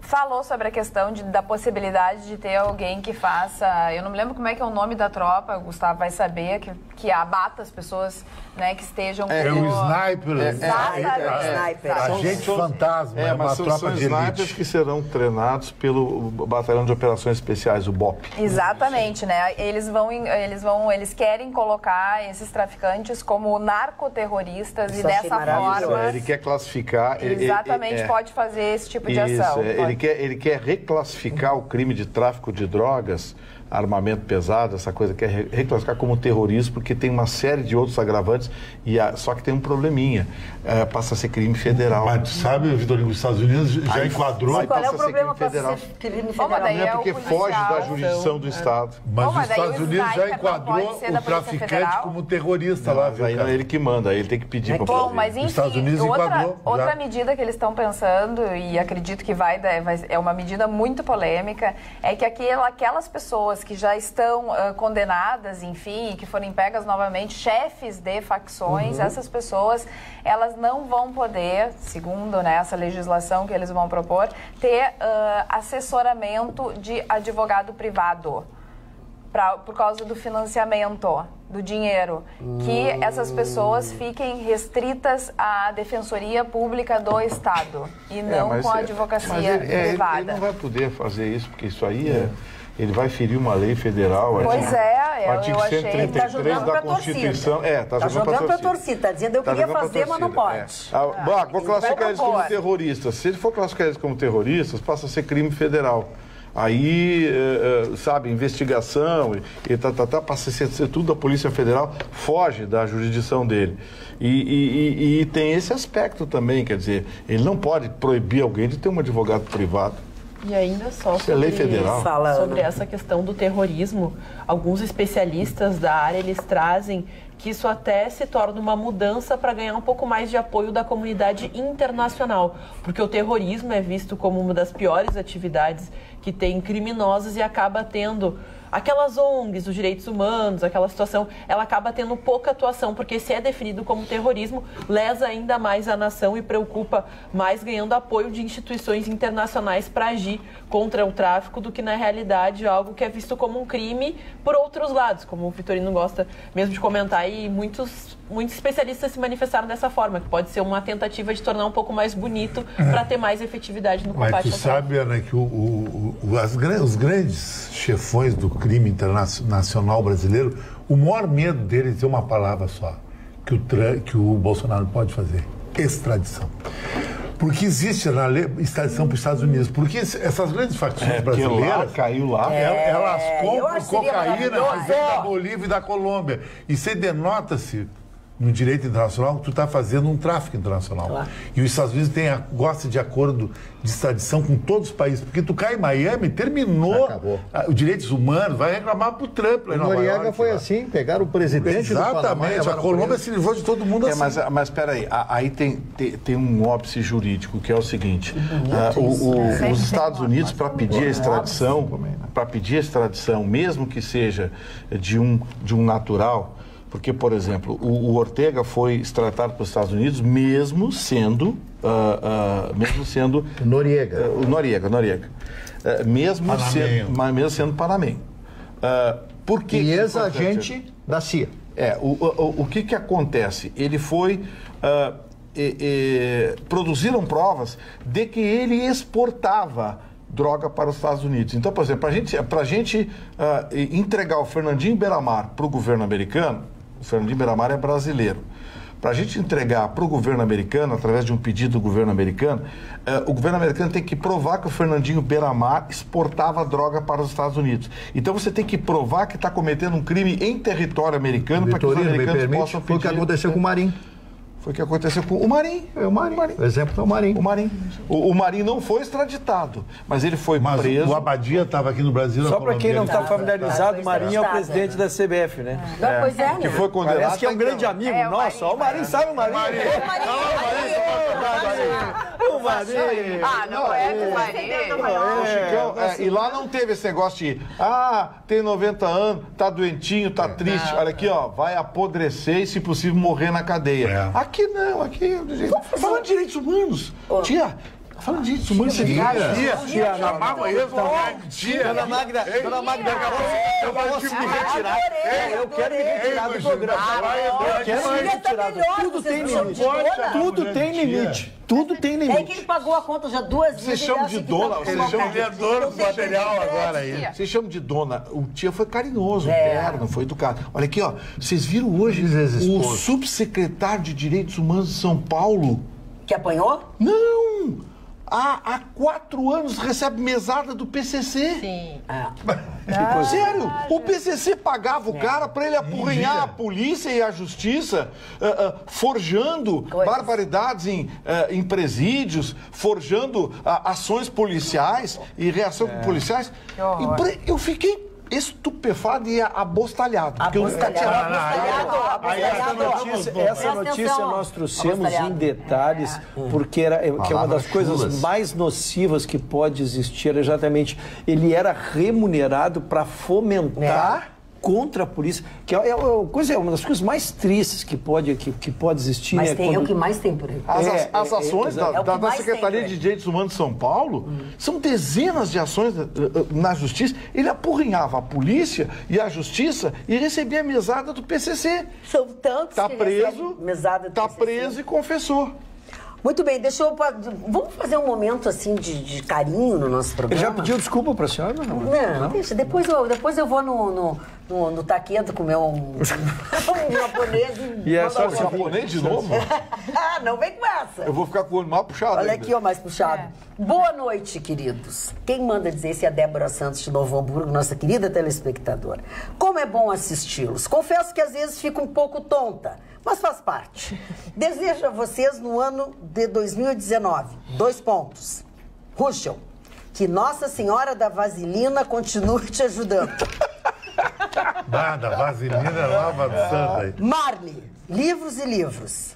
Falou sobre a questão da possibilidade de ter alguém que faça... Eu não me lembro como é que é o nome da tropa, o Gustavo vai saber, que abata as pessoas, né, que estejam... É o sniper. Exatamente. Agente fantasma, mas uma tropa são de snipers elite. que serão treinados pelo Batalhão de Operações Especiais, o BOP. Exatamente, né? Eles querem colocar esses traficantes como narcoterroristas. Isso e dessa forma... Ele quer classificar... Exatamente, pode fazer esse tipo de ação. Ele quer reclassificar o crime de tráfico de drogas armamento pesado, essa coisa, quer reclassificar como terrorismo, porque tem uma série de outros agravantes, só que tem um probleminha, passa a ser crime federal. Mas tu sabe, Vitorino, os Estados Unidos já enquadrou... Qual é o problema para ser crime federal? Não é porque foge da jurisdição do Estado. Mas os Estados Unidos já enquadrou o traficante como terrorista lá, viu, cara? Ele que manda, ele tem que pedir para fazer. Mas enfim, outra medida que eles estão pensando, e acredito que é uma medida muito polêmica, é que aquelas pessoas que já estão condenadas, enfim, que forem pegas novamente, chefes de facções, essas pessoas, elas não vão poder, segundo, né, essa legislação que eles vão propor, ter assessoramento de advogado privado. Por causa do financiamento, do dinheiro, que essas pessoas fiquem restritas à Defensoria Pública do Estado e não com a advocacia privada. Ele não vai poder fazer isso, porque isso aí ele vai ferir uma lei federal. Pois o artigo 133 da Constituição. Está jogando para a torcida. Está dizendo, eu queria fazer, mas não pode. Vou classificar eles como terroristas. Se ele for classificar eles como terroristas, passa a ser crime federal. Aí, sabe, investigação passa a ser tudo da Polícia Federal, foge da jurisdição dele. E tem esse aspecto também, quer dizer, ele não pode proibir alguém de ter um advogado privado. E ainda só sobre essa questão do terrorismo, alguns especialistas da área, eles trazem que isso até se torna uma mudança para ganhar um pouco mais de apoio da comunidade internacional, porque o terrorismo é visto como uma das piores atividades que tem criminosos e acaba tendo aquelas ONGs dos direitos humanos, aquela situação, ela acaba tendo pouca atuação, porque se é definido como terrorismo, lesa ainda mais a nação e preocupa mais ganhando apoio de instituições internacionais para agir contra o tráfico do que, na realidade, algo que é visto como um crime por outros lados, como o Vitorino gosta mesmo de comentar, e muitos especialistas se manifestaram dessa forma, que pode ser uma tentativa de tornar um pouco mais bonito para ter mais efetividade no combate ao tráfico. Mas tu sabe, Ana, que os grandes chefões do crime internacional brasileiro, o maior medo deles é uma palavra só, que o Bolsonaro pode fazer: extradição. Porque existe na lei extradição para os Estados Unidos. Porque essas grandes facções brasileiras... Caiu lá. Elas compram cocaína da Bolívia e da Colômbia. E você denota-se no direito internacional, tu está fazendo um tráfico internacional. Claro. E os Estados Unidos gosta de acordo de extradição com todos os países, porque tu cai em Miami, terminou os direitos humanos, vai reclamar pro Trump. O Noriega foi assim, pegaram o presidente do Panamá. Exatamente, a Colômbia se livrou de todo mundo assim. Mas espera aí tem um óbice jurídico, que é o seguinte, os Estados Unidos, para pedir a extradição, mesmo que seja de um natural, porque, por exemplo, o Ortega foi extraditado para os Estados Unidos mesmo sendo Noriega. O Noriega. Mesmo sendo panamenho. Por que e ex-agente da CIA. O que acontece? Ele foi... produziram provas de que ele exportava droga para os Estados Unidos. Então, por exemplo, para a gente entregar o Fernandinho Beiramar para o governo americano, o Fernandinho Beiramar é brasileiro, para a gente entregar para o governo americano, através de um pedido do governo americano, o governo americano tem que provar que o Fernandinho Beiramar exportava droga para os Estados Unidos. Então você tem que provar que está cometendo um crime em território americano para que os americanos possam pedir... Foi o que aconteceu com o Marinho. Foi o que aconteceu com o Marinho. O exemplo é o Marinho. O Marinho não foi extraditado, mas ele foi preso. O Abadia estava aqui no Brasil. Só para quem não está familiarizado, o Marinho é o presidente da CBF, né? Pois é, que foi condenado. Parece que é um grande amigo nosso. Ó, o Marinho, sabe o Marinho? O Marinho. Não é do Marinho. E lá não teve esse negócio de tem 90 anos, tá doentinho, tá triste. Olha aqui, ó, vai apodrecer e, se possível, morrer na cadeia. Aqui não, aqui... Falando de direitos humanos. Tia, falando de direitos humanos, tia, chamava isso, tia. Dona Magda, eu posso me retirar. Eu quero me retirar do programa. Eu quero me retirar. Tudo tem limite. Tudo tem limite. Tudo tem limite. É que ele pagou a conta já 2 vezes. Vocês chamam de dona, vocês chamam de dona do material agora aí. Vocês chamam de dona. O tia foi carinhoso, terno, foi educado. Olha aqui, ó. Vocês viram hoje o subsecretário de Direitos Humanos de São Paulo? Que apanhou? Não! Há 4 anos recebe mesada do PCC. Sim. Sério, o PCC pagava o cara para ele apurrinhar a polícia e a justiça, forjando barbaridades em presídios, forjando ações policiais e reação policiais. Eu fiquei estupefato e abostalhado. Essa notícia nós trouxemos em detalhes, porque que é uma das coisas mais nocivas que pode existir, exatamente. Ele era remunerado para fomentar contra a polícia, que é uma das coisas mais tristes que pode existir. Mas é o que mais tem por aí. As ações da Secretaria de Direitos Humanos de São Paulo são dezenas de ações na justiça. Ele apurrinhava a polícia e a justiça e recebia a mesada do PCC. São tantos que preso, mesada do PCC. Está preso e confessou. Muito bem, vamos fazer um momento assim de carinho no nosso programa. Ele já pediu desculpa para a senhora? Não, deixa, depois eu vou no taquedo comer um japonês e é só japonês de novo? Não vem com essa. Eu vou ficar com o olho mais puxado. Olha aqui, mais puxado. Boa noite, queridos. Quem manda dizer isso é a Débora Santos de Novo Hamburgo, nossa querida telespectadora. Como é bom assisti-los. Confesso que às vezes fico um pouco tonta, mas faz parte. Desejo a vocês no ano de 2019, 2 pontos. Ruschel, que Nossa Senhora da Vaselina continue te ajudando. Nada, Vaselina lava de santa. Marli, livros e livros.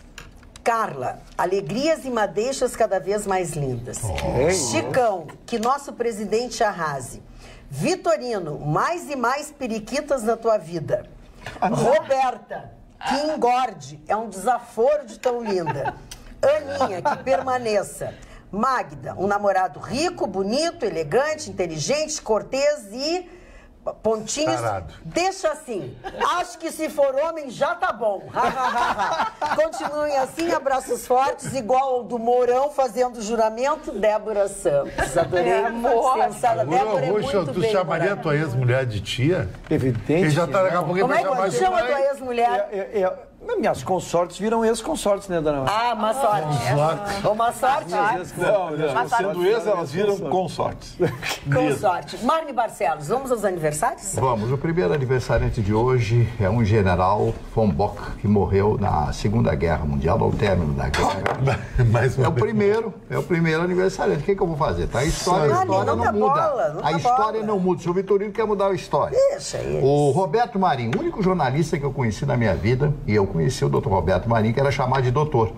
Carla, alegrias e madeixas cada vez mais lindas. Chicão, que nosso presidente arrase. Vitorino, mais e mais periquitas na tua vida. Roberta, que engorde, é um desaforo de tão linda. Aninha, que permaneça. Magda, um namorado rico, bonito, elegante, inteligente, cortês e... pontinhos, deixa assim. Acho que se for homem já tá bom. Continuem assim, abraços fortes, igual ao do Mourão fazendo juramento. Débora Santos. Adorei. Sensada. Débora é muito tu bem. Tu chamaria a tua ex-mulher de tia? Evidente. Ele já tá daqui a pouco. Como é que você chama a tua ex-mulher? Minhas consortes viram ex-consortes, né, dona Maria? Uma sorte. Uma sorte. Não, sendo ex, elas viram consortes. Consorte. Marne Barcelos, vamos aos aniversários? Vamos. O primeiro aniversariante de hoje é um general von Bock, que morreu na Segunda Guerra Mundial, ao término da guerra. É o primeiro aniversariante. O que eu vou fazer? Tá? A história não muda. A história não muda. O senhor Vitorino quer mudar a história. Deixa ele. O Roberto Marinho, o único jornalista que eu conheci na minha vida, e eu conheci o doutor Roberto Marinho, que era chamado de doutor.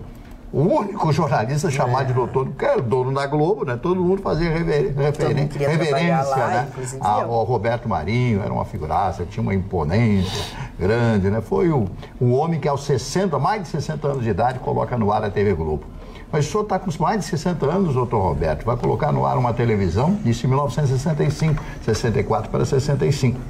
O único jornalista chamado de doutor, que era o dono da Globo, né? Todo mundo fazia reverência lá, né? Ao Roberto Marinho, era uma figuraça, tinha uma imponência grande, né? Foi o homem que aos mais de 60 anos de idade coloca no ar a TV Globo. Mas o senhor está com mais de 60 anos, doutor Roberto, vai colocar no ar uma televisão, isso em 1965, 64 para 65.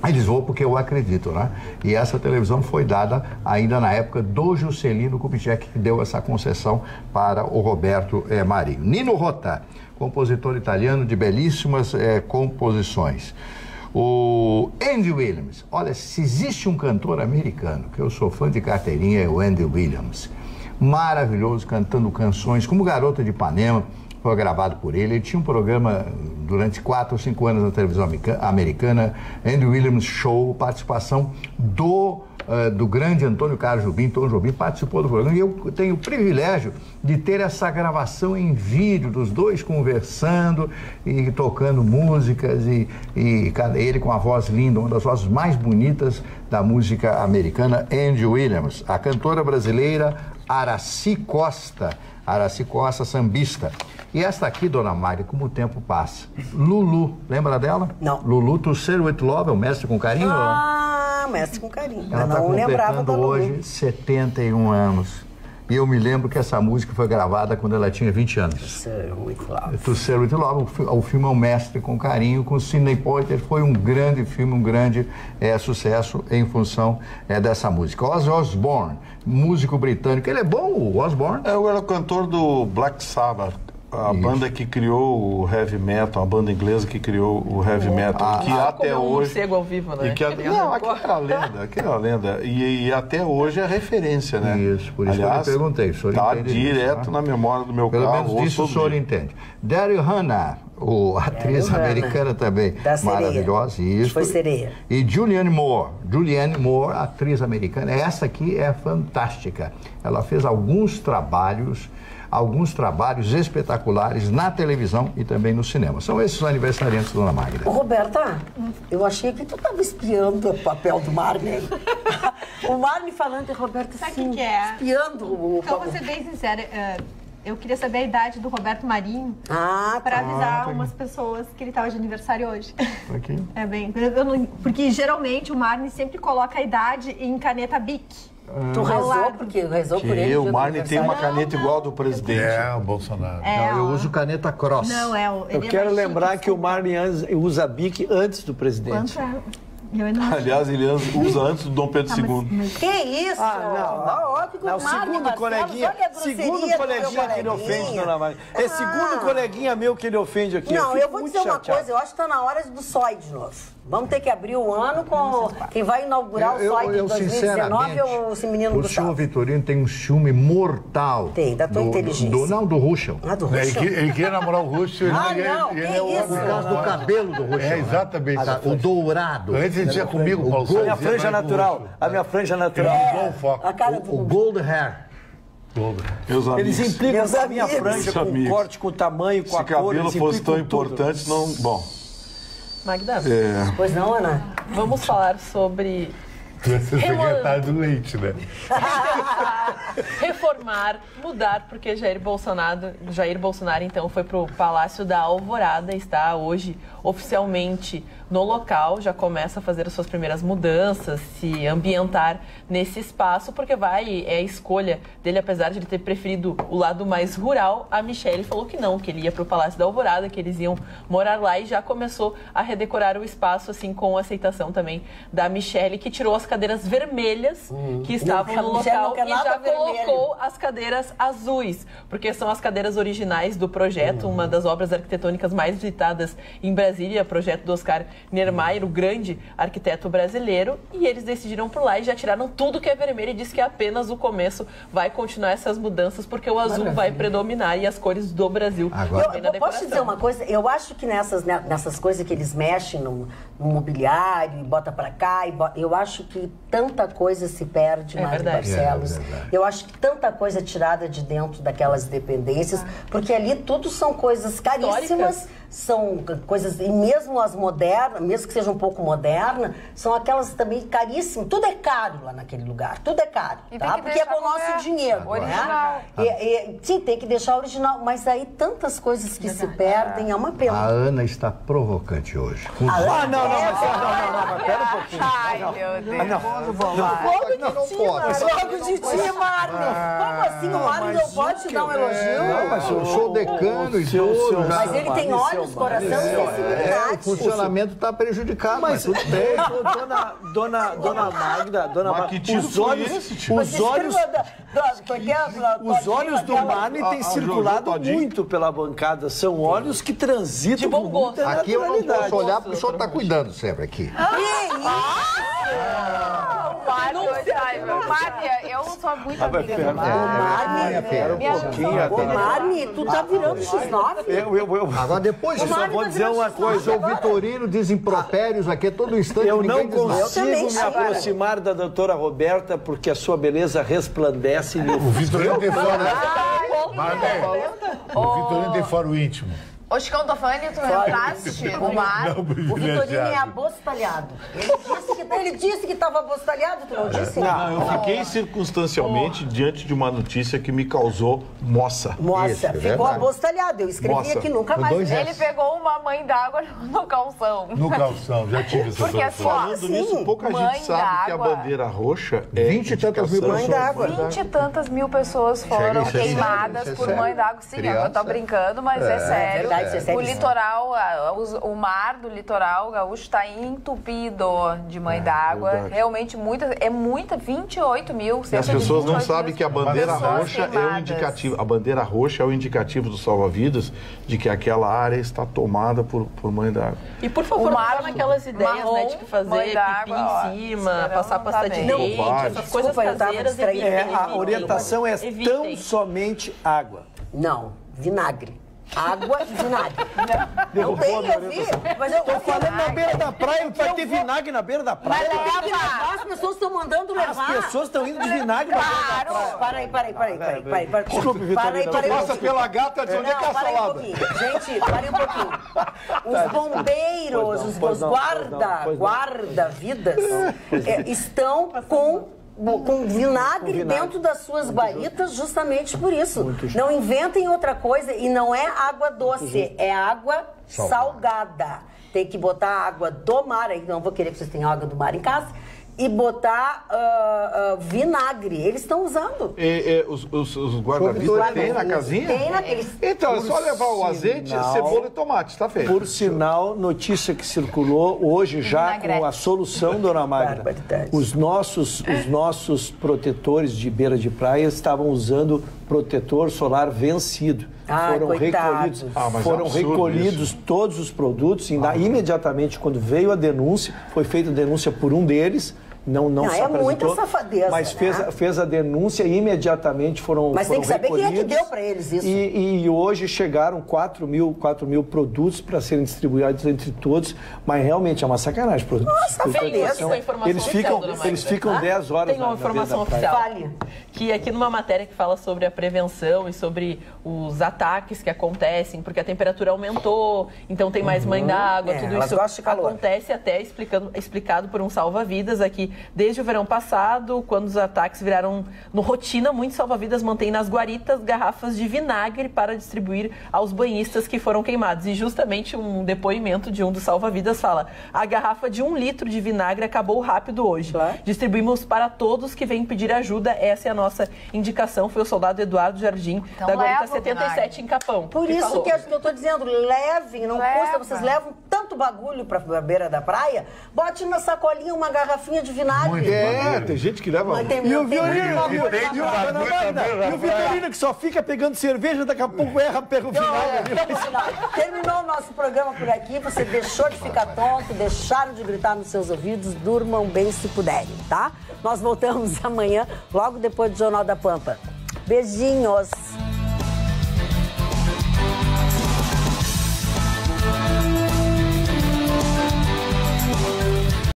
Eles vão porque eu acredito, né? E essa televisão foi dada ainda na época do Juscelino Kubitschek, que deu essa concessão para o Roberto Marinho. Nino Rota, compositor italiano de belíssimas composições. O Andy Williams, olha, se existe um cantor americano que eu sou fã de carteirinha, é o Andy Williams. Maravilhoso, cantando canções como Garota de Ipanema, foi gravado por ele. Ele tinha um programa durante 4 ou 5 anos na televisão americana, Andy Williams Show, participação do grande Antônio Carlos Jobim. Tom Jobim participou do programa e eu tenho o privilégio de ter essa gravação em vídeo dos dois conversando e tocando músicas e ele com a voz linda, uma das vozes mais bonitas da música americana, Andy Williams. A cantora brasileira Araci Costa, sambista. E esta aqui, dona Mária, como o tempo passa. Lulu, lembra dela? Não. Lulu, To Serve With Love, é o Mestre com Carinho? Mestre com Carinho. Ela está completando hoje 71 anos. E eu me lembro que essa música foi gravada quando ela tinha 20 anos. To Serve With Love. To Serve With Love. O filme é o Mestre com Carinho, com Sidney Poitier. Foi um grande filme, um grande sucesso em função dessa música. Ozzy Osbourne, músico britânico. Ele é bom, o Osbourne? Eu era cantor do Black Sabbath. A banda que criou o heavy metal, a banda inglesa que criou o heavy metal, que até hoje... Cego ao vivo, né? Não, aquilo era lenda, e até hoje é referência, né? Isso, por isso que eu perguntei. Está direto na memória do meu carro. Pelo menos disso o senhor entende. Daryl Hannah, A atriz americana também, maravilhosa. Isso. Foi Sereia. E Julianne Moore, atriz americana, essa aqui é fantástica. Ela fez alguns trabalhos espetaculares na televisão e também no cinema. São esses os aniversariantes, dona Magda. Roberta, eu achei que tu estava espiando o papel do Marne. O Marne falando de Roberta, sabe o que é? Espiando o Então, vou ser bem sincera, eu queria saber a idade do Roberto Marinho para avisar umas pessoas que ele estava de aniversário hoje. Aqui. É bem, porque geralmente o Marne sempre coloca a idade em caneta Bic. Tu rezou porque rezou por ele. O Marne tem uma caneta igual a do presidente. O Bolsonaro. Eu uso caneta Cross. Não, eu quero lembrar que o Marne usa Bic antes do presidente. Aliás, ele usa antes do Dom Pedro II. Que isso? Óbvio que o Marne, segundo coleguinha que ele ofende, dona Magda. É segundo coleguinha meu que ele ofende aqui. Não, eu vou dizer uma coisa, eu acho que está na hora do SOI de novo. Vamos ter que abrir o ano com quem vai inaugurar o SOI de 2019 ou esse menino do Gustavo. O senhor Vitorino tem um ciúme mortal. Tem, da tua inteligência. Do Ruschel. Do Ruschel. Ele queria namorar o Ruschel. Não, que isso? Por causa do cabelo do Ruschel. Exatamente. O dourado. Antes ele tinha comigo, Paulo. A minha franja natural. A minha franja natural. O gold hair. Eles implicam a minha franja com o corte, com o tamanho, com a cor. Se o cabelo fosse tão importante, não... Bom... Magda, pois não, Ana? Vamos falar sobre... Tu ia ser secretário do leite, né? Reformar, mudar, porque Jair Bolsonaro, então, foi para o Palácio da Alvorada, está hoje oficialmente no local, já começa a fazer as suas primeiras mudanças, se ambientar nesse espaço, porque é a escolha dele, apesar de ele ter preferido o lado mais rural, a Michelle falou que não, que ele ia para o Palácio da Alvorada, que eles iam morar lá e já começou a redecorar o espaço, assim, com a aceitação também da Michelle, que tirou as cadeiras vermelhas que estavam no local e já colocou as cadeiras azuis, porque são as cadeiras originais do projeto, uma das obras arquitetônicas mais visitadas em Brasília, projeto do Oscar Niemeyer, o grande arquiteto brasileiro, e eles decidiram por lá e já tiraram tudo que é vermelho e disse que apenas o começo vai continuar essas mudanças, porque o azul vai predominar e as cores do Brasil. Eu posso te dizer uma coisa? Eu acho que nessas coisas que eles mexem no mobiliário e bota pra cá, eu acho que tanta coisa se perde, Mário Barcelos. Eu acho que tanta coisa tirada de dentro daquelas dependências, porque ali tudo são coisas caríssimas, são coisas, e mesmo as modernas, mesmo que seja um pouco moderna, são aquelas também caríssimas. Tudo é caro lá naquele lugar, tudo é caro, tá? Porque é com o nosso dinheiro, original. Né? Sim, tem que deixar original, mas aí tantas coisas que se perdem, é uma pena. A Ana está provocante hoje. Não, pera um pouquinho. Ai, meu Deus. Fogo de ti, Marne. Como assim o Marne não pode te dar um elogio? Não, mas eu sou decano e tudo. Mas ele tem olhos, coração e sensibilidade. O funcionamento está prejudicado, mas tudo bem. Dona Magda, os olhos do Marne têm circulado muito pela bancada. São olhos que transitam com muita naturalidade. Aqui eu não posso olhar porque o senhor está cuidando sempre aqui. Marne, eu sou muito amiga do Marne, tu tá virando X9? Agora, depois eu só vou dizer uma coisa. O Vitorino diz impropérios aqui a todo instante. Eu não consigo me aproximar da doutora Roberta porque a sua beleza resplandece. O Vitorino tem fora o íntimo. Ô, Chicão Tofani, tu entraste no mar? O Vitorino é abostalhado. Ele disse que estava abostalhado, tu não disse? Não, eu fiquei circunstancialmente diante de uma notícia que me causou moça. Moça, ficou abostalhado. Eu escrevi aqui nunca mais. Ele pegou uma mãe d'água no calção. No calção, já tive essa Porque falando nisso, pouca gente sabe que a bandeira roxa é 20 e tantas mil pessoas. 20 e tantas mil pessoas foram queimadas por mãe d'água. Sim, eu tô brincando, mas é sério. O litoral, o mar do litoral gaúcho está entupido de mãe d'água. Realmente muita, 28 mil. E as pessoas não sabem que a bandeira roxa é o indicativo. A bandeira roxa é o indicativo do salva-vidas de que aquela área está tomada por mãe d'água. E por favor, não naquelas ideias, né, de fazer pipi em cima, passar pasta de dente, essas coisas caseiras. A orientação é tão somente água. Não, vinagre. Água e vinagre. Não tem, eu vi. Mas eu tô falando na beira da praia, vai ter vinagre na beira da praia. As pessoas estão mandando levar. As pessoas estão indo de vinagre na beira da praia. Para aí. Desculpe, Vitorino. Passa pela gata, diz onde é que é a salada? Gente, parem um pouquinho. Os bombeiros, os guarda-vidas estão com vinagre dentro das suas guaritas justamente por isso. Não inventem outra coisa e não é água doce, é água salgada. Tem que botar água do mar, aí não vou querer que vocês tenham água do mar em casa, e botar vinagre. Eles estão usando. Os guarda-vidas tem na casinha? Tem naqueles... Então, é só levar o azeite, cebola e tomate, está feito. Por sinal, notícia que circulou hoje já com a solução, dona Magda. Os nossos protetores de beira de praia estavam usando protetor solar vencido. Foram recolhidos todos os produtos. Imediatamente, quando veio a denúncia, foi feita a denúncia por um deles. Não é muita safadeza. Mas fez a denúncia e imediatamente foram Mas tem que saber quem é que deu para eles isso. E hoje chegaram 4 mil produtos para serem distribuídos entre todos, mas realmente é uma sacanagem. Nossa, eles ficam 10 horas. Tem uma informação oficial que aqui numa matéria que fala sobre a prevenção e sobre os ataques que acontecem, porque a temperatura aumentou, então tem mais mãe d'água, tudo isso acontece até explicado por um salva-vidas aqui. Desde o verão passado, quando os ataques viraram no rotina, muitos salva-vidas mantêm nas guaritas garrafas de vinagre para distribuir aos banhistas que foram queimados. E justamente um depoimento de um dos salva-vidas fala: a garrafa de 1 litro de vinagre acabou rápido hoje. Distribuímos para todos que vêm pedir ajuda. Essa é a nossa indicação. Foi o soldado Eduardo Jardim, então, da guarita 77 em Capão. Por isso que eu estou dizendo, levem, não custa, vocês levam tanto bagulho para a beira da praia, bote na sacolinha uma garrafinha de vinagre. Tem gente que leva. E o Vitorino que só fica pegando cerveja, daqui a pouco pega o vinagre. Terminou o nosso programa por aqui. Você deixou de ficar tonto, deixaram de gritar nos seus ouvidos. Durmam bem se puderem, tá? Nós voltamos amanhã, logo depois do Jornal da Pampa. Beijinhos!